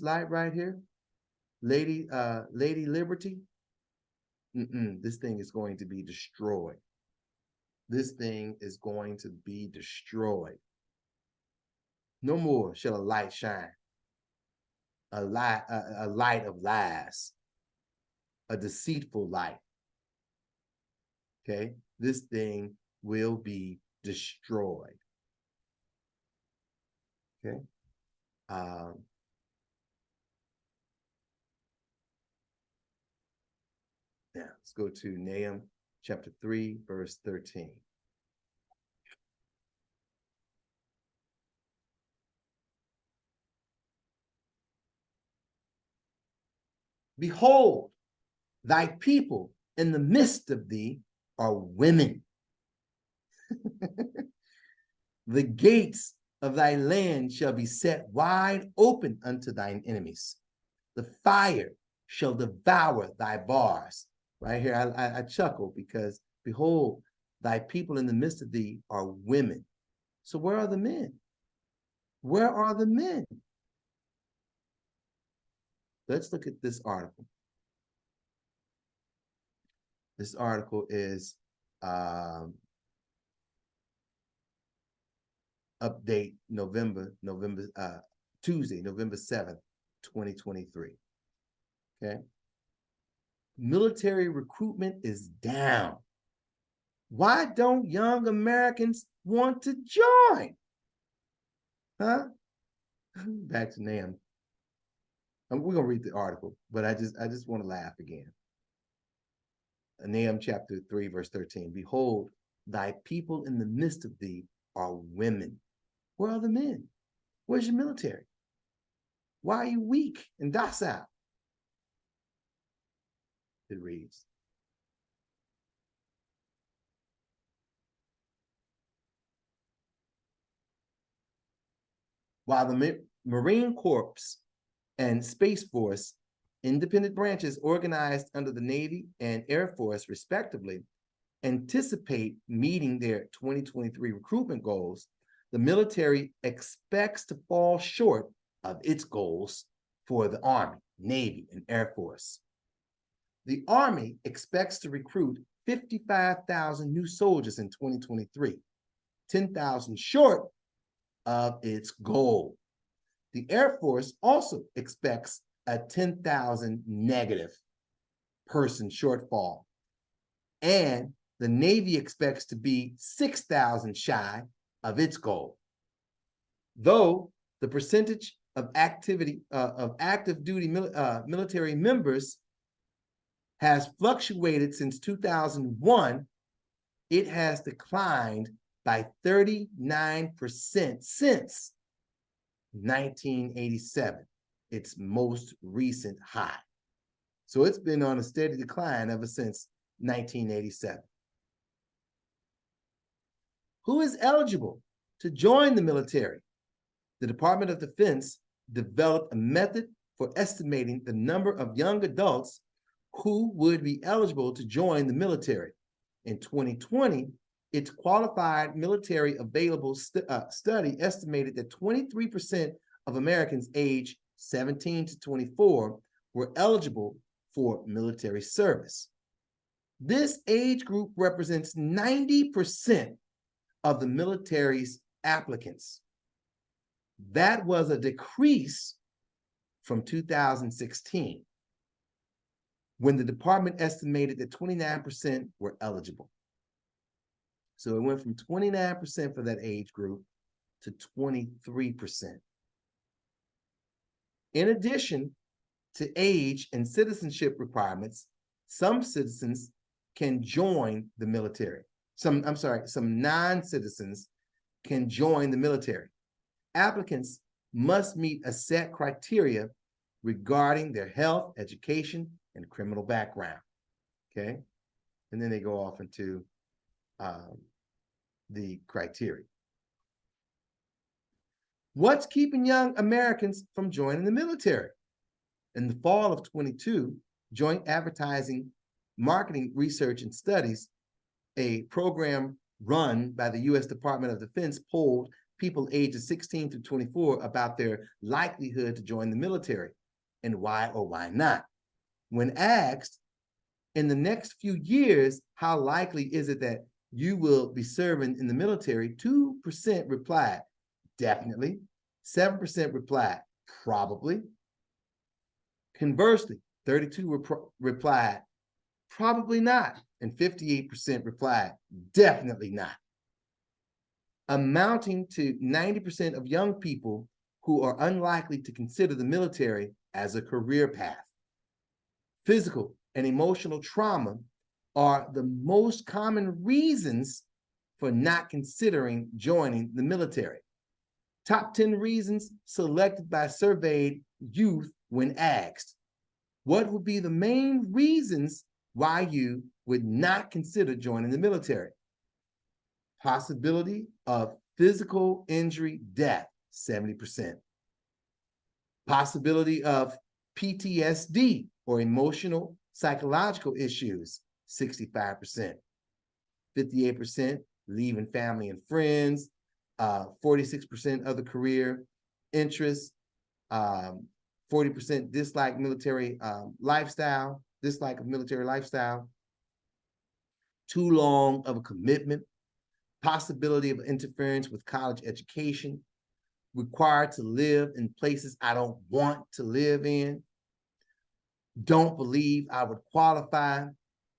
Speaker 1: light right here, Lady Liberty, this thing is going to be destroyed. This thing is going to be destroyed. No more shall a light shine. A light of lies, a deceitful light. Okay, this thing will be destroyed. Okay. Now let's go to Nahum chapter 3, verse 13. Behold, thy people in the midst of thee are women. The gates of thy land shall be set wide open unto thine enemies. The fire shall devour thy bars. Right here, I chuckle because behold, thy people in the midst of thee are women. So where are the men? Where are the men? Let's look at this article. This article is update Tuesday, November 7th, 2023. Okay. Military recruitment is down. Why don't young Americans want to join? Huh? Back to Nahum. We're gonna read the article, but I just want to laugh again. Nahum chapter 3, verse 13. Behold, thy people in the midst of thee are women. Where are the men? Where's your military? Why are you weak and docile? It reads. While the Marine Corps and Space Force, independent branches organized under the Navy and Air Force, respectively, anticipate meeting their 2023 recruitment goals, the military expects to fall short of its goals for the Army, Navy, and Air Force. The Army expects to recruit 55,000 new soldiers in 2023, 10,000 short of its goal. The Air Force also expects a 10,000 negative person shortfall, and the Navy expects to be 6,000 shy of its goal. Though The percentage of active duty military members has fluctuated since 2001. It has declined by 39% since 1987, its most recent high. So it's been on a steady decline ever since 1987. Who is eligible to join the military? The Department of Defense developed a method for estimating the number of young adults who would be eligible to join the military. In 2020, its qualified military available study estimated that 23% of Americans aged 17 to 24 were eligible for military service. This age group represents 90% of the military's applicants. That was a decrease from 2016, when the department estimated that 29% were eligible. So it went from 29% for that age group to 23%. In addition to age and citizenship requirements, some citizens can join the military. Some non-citizens can join the military. Applicants must meet a set criteria regarding their health, education, and criminal background, okay? And then they go off into the criteria. What's keeping young Americans from joining the military? In the fall of 22, Joint Advertising, Marketing Research and Studies, a program run by the U.S. Department of Defense, polled people ages 16 to 24 about their likelihood to join the military and why or why not. When asked, in the next few years, how likely is it that you will be serving in the military? 2% replied, definitely. 7% replied, probably. Conversely, 32% replied, probably not. And 58% replied, definitely not. Amounting to 90% of young people who are unlikely to consider the military as a career path. Physical and emotional trauma are the most common reasons for not considering joining the military. Top 10 reasons selected by surveyed youth when asked. What would be the main reasons why you would not consider joining the military? Possibility of physical injury, death, 70%. Possibility of PTSD or emotional psychological issues, 65%. 58% leaving family and friends, 46% other career interests, 40% dislike military lifestyle, dislike of military lifestyle, too long of a commitment, possibility of interference with college education, required to live in places I don't want to live in, don't believe I would qualify,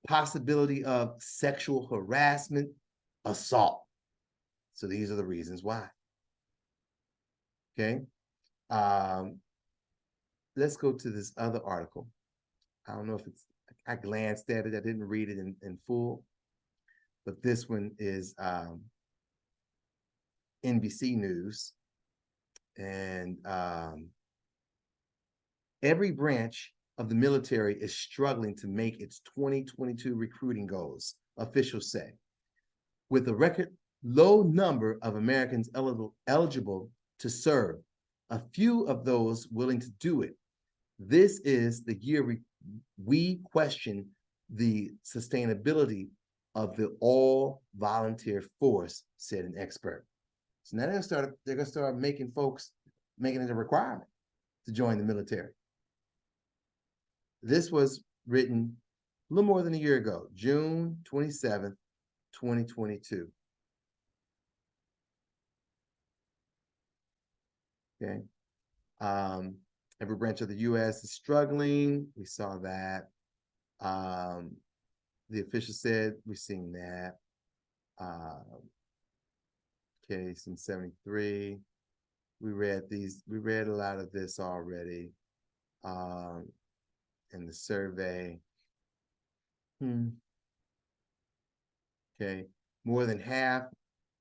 Speaker 1: possibility of sexual harassment, assault. So these are the reasons why. Okay. Let's go to this other article. I don't know if it's, I glanced at it, I didn't read it in full, but this one is NBC News. And every branch of the military is struggling to make its 2022 recruiting goals, officials say. With a record low number of Americans eligible to serve, a few of those willing to do it, this is the year we question the sustainability of the all-volunteer force, said an expert. So now they're gonna start making it a requirement to join the military. This was written a little more than a year ago, June 27th, 2022. Okay. Every branch of the U.S. is struggling. We saw that. The official said we've seen that. Okay, some 73. we read a lot of this already in the survey. Okay, more than half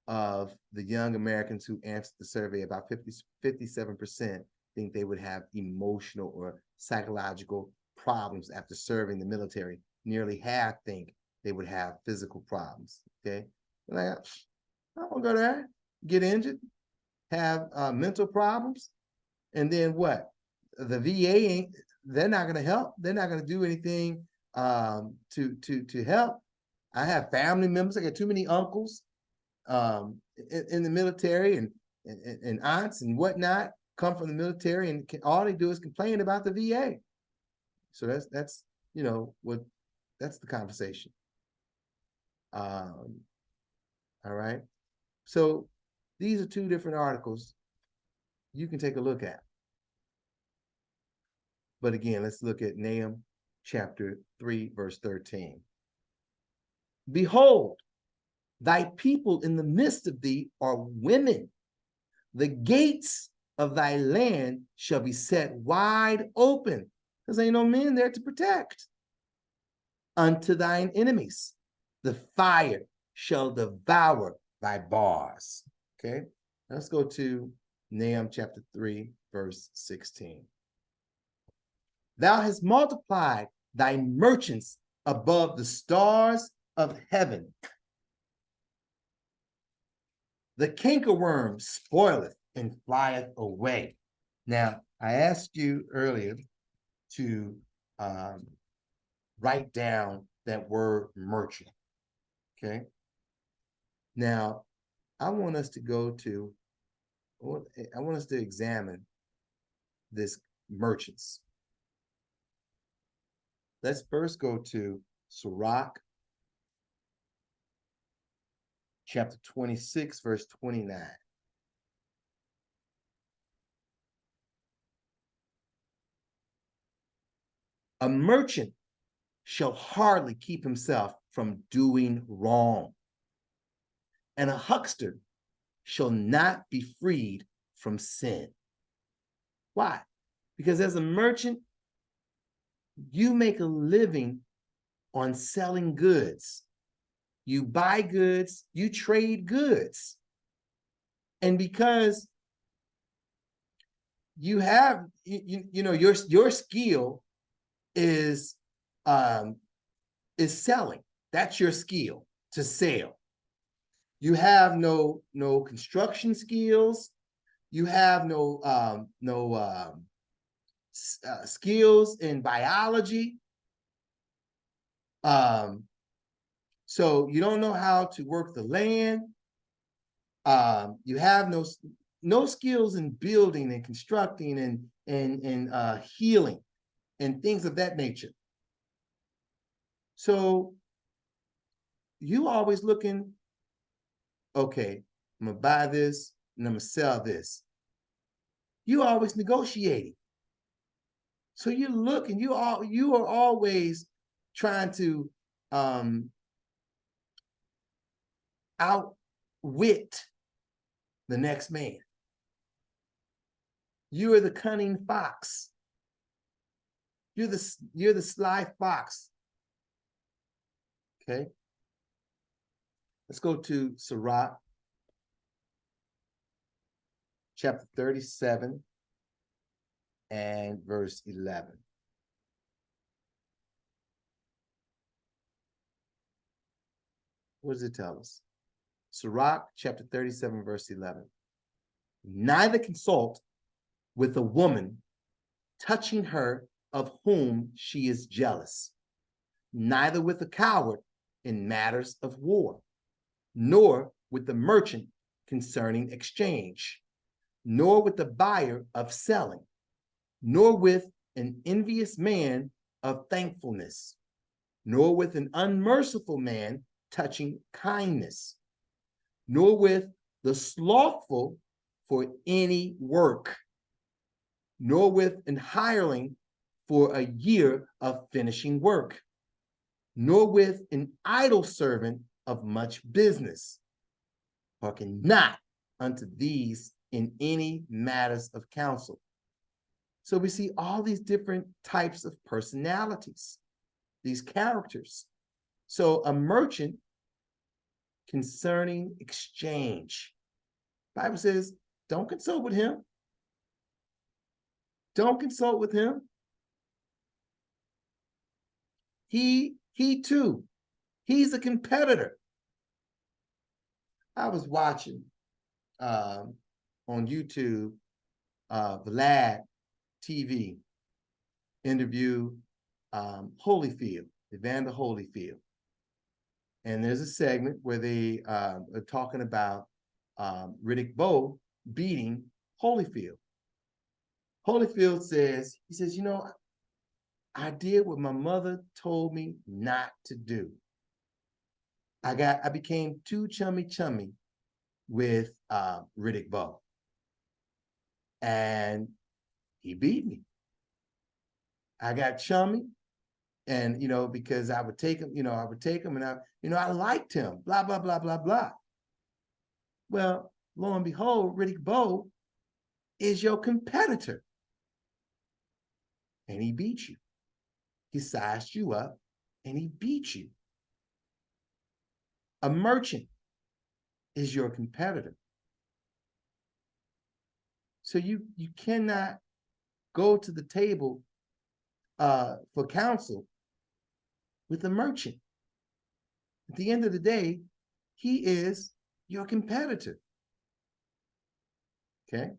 Speaker 1: of the young Americans who answered the survey, about 57%, think they would have emotional or psychological problems after serving the military. Nearly half think they would have physical problems. Okay, like, I won't go there, get injured, have mental problems, and then what? The VA they're not going to help. They're not going to do anything to help. I have family members. I got too many uncles in the military and aunts and whatnot come from the military, and all they do is complain about the VA. So that's that's the conversation. All right. So these are two different articles you can take a look at. But again, let's look at Nahum chapter 3, verse 13. Behold, thy people in the midst of thee are women. The gates of thy land shall be set wide open, because ain't no men there to protect. Unto thine enemies, the fire shall devour thy bars. Okay, let's go to Nahum chapter 3, verse 16. Thou hast multiplied thy merchants above the stars of heaven. The cankerworm spoileth and flieth away. Now, I asked you earlier to write down that word merchant. Okay. Now, I want us to examine this merchants. Let's first go to Sirach chapter 26, verse 29. A merchant shall hardly keep himself from doing wrong, and a huckster shall not be freed from sin. Why? Because as a merchant, you make a living on selling goods. You buy goods, you trade goods. And because you have, your skill is selling. That's your skill, to sell. You have no construction skills. You have no skills in biology. So you don't know how to work the land. You have no skills in building and constructing and healing and things of that nature. So you always looking, okay, I'm gonna buy this and I'm gonna sell this. You always negotiating. So you look and you are always trying to outwit the next man. You are the cunning fox. You're the sly fox. Okay. Let's go to Sirach chapter 37 and verse 11. What does it tell us? Sirach chapter 37, verse 11. Neither consult with a woman touching her of whom she is jealous, neither with a coward in matters of war, nor with the merchant concerning exchange, nor with the buyer of selling, nor with an envious man of thankfulness, nor with an unmerciful man touching kindness, nor with the slothful for any work, nor with an hireling for a year of finishing work, nor with an idle servant of much business. Hearken not unto these in any matters of counsel. So we see all these different types of personalities, these characters. So a merchant concerning exchange. Bible says, don't consult with him. Don't consult with him. He too, he's a competitor. I was watching on YouTube, Vlad TV interview Holyfield, Evander Holyfield. And there's a segment where they are talking about Riddick Bowe beating Holyfield. Holyfield says, he says, you know, I did what my mother told me not to do. I became too chummy with Riddick Bowe. And he beat me. I got chummy, and because I would take him, and I liked him, blah, blah, blah, blah, blah. Well, lo and behold, Riddick Bowe is your competitor. And he beat you. He sized you up and he beat you. A merchant is your competitor. So you cannot go to the table for counsel with a merchant. At the end of the day, he is your competitor. Okay?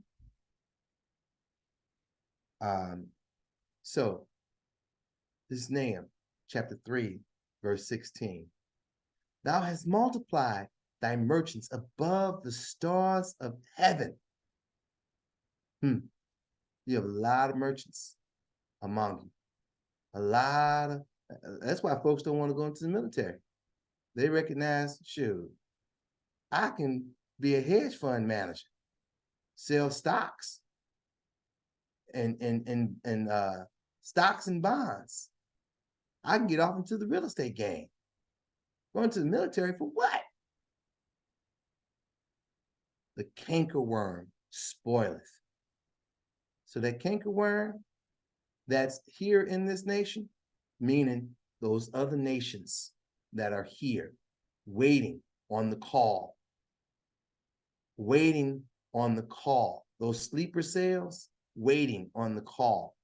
Speaker 1: So this is Nahum chapter 3, verse 16. Thou hast multiplied thy merchants above the stars of heaven. You have a lot of merchants among you. That's why folks don't want to go into the military. They recognize, shoot, I can be a hedge fund manager, sell stocks and stocks and bonds. I can get off into the real estate game. Going to the military for what? The cankerworm spoileth. So that cankerworm that's here in this nation, meaning those other nations that are here waiting on the call, those sleeper cells waiting on the call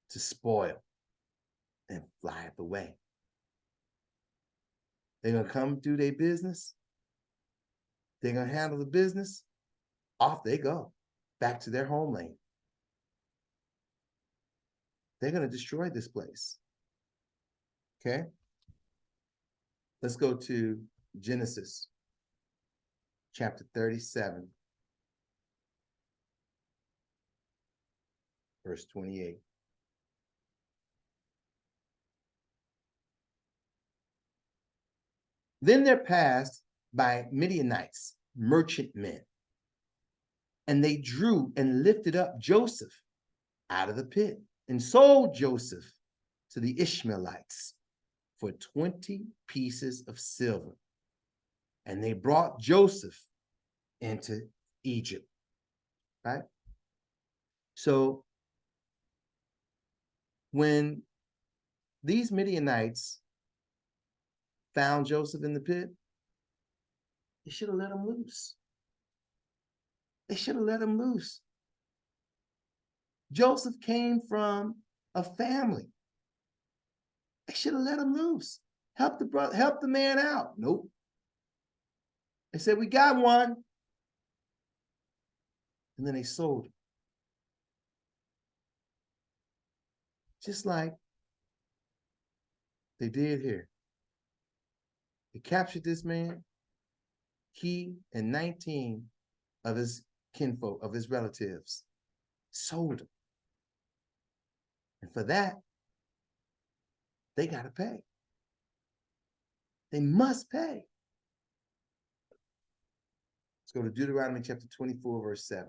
Speaker 1: to spoil and fly it away. They're going to come do their business. They're going to handle the business. Off they go, back to their homeland. They're going to destroy this place. Okay? Let's go to Genesis chapter 37, verse 28. Then there passed by Midianites, merchantmen, and they drew and lifted up Joseph out of the pit and sold Joseph to the Ishmaelites for 20 pieces of silver. And they brought Joseph into Egypt, right? So when these Midianites found Joseph in the pit, they should have let him loose. They should have let him loose. Joseph came from a family. They should have let him loose. Help the man out. Nope. They said, we got one. And then they sold him. Just like they did here. They captured this man. He and 19 of his kinfolk, of his relatives, sold him. And for that, they got to pay. They must pay. Let's go to Deuteronomy chapter 24, verse 7.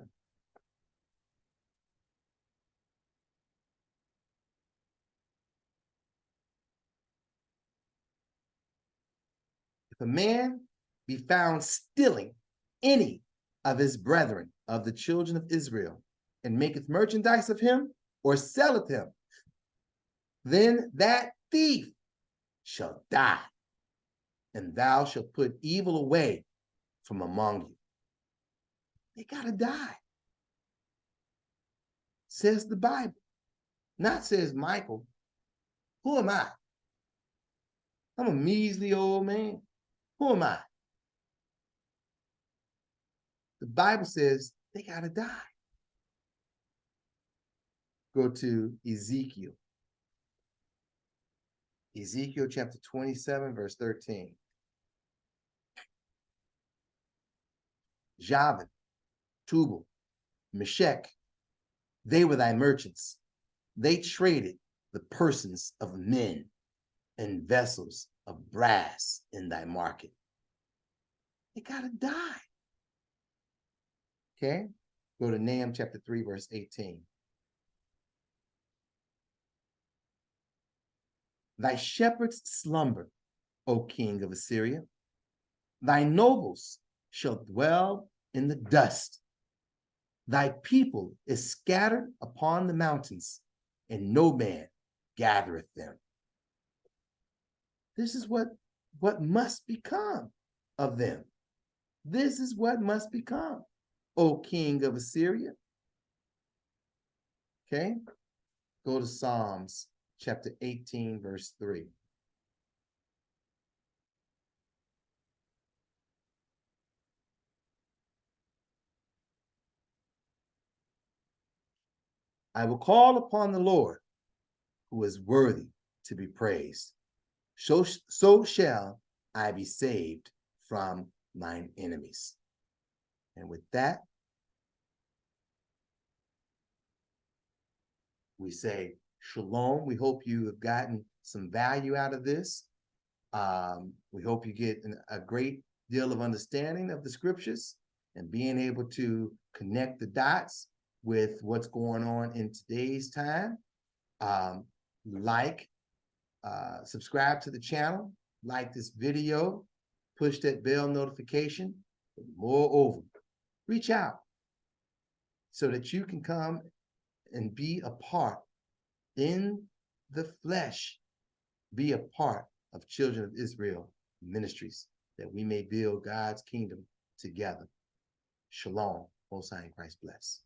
Speaker 1: If a man be found stealing any of his brethren, of the children of Israel, and maketh merchandise of him, or selleth him, then that thief shall die, and thou shalt put evil away from among you. They gotta die, says the Bible, not says Michael. Who am I? I'm a measly old man. Who am I? The Bible says they gotta die. Go to Ezekiel. Ezekiel chapter 27, verse 13. Javan, Tubal, Meshech, they were thy merchants. They traded the persons of men and vessels of brass in thy market. They gotta die. Okay, go to Nahum chapter 3, verse 18. Thy shepherds slumber, O king of Assyria. Thy nobles shall dwell in the dust. Thy people is scattered upon the mountains, and no man gathereth them. This is what must become of them. This is what must become, O king of Assyria. Okay, go to Psalms chapter 18, verse 3. I will call upon the Lord, who is worthy to be praised. So shall I be saved from mine enemies. And with that, we say shalom. We hope you have gotten some value out of this. We hope you get a great deal of understanding of the scriptures and being able to connect the dots with what's going on in today's time. Subscribe to the channel, like this video, push that bell notification. Moreover, reach out so that you can come and be a part in the flesh, be a part of Children of Israel Ministries, that we may build God's kingdom together. Shalom. Most High in Christ bless.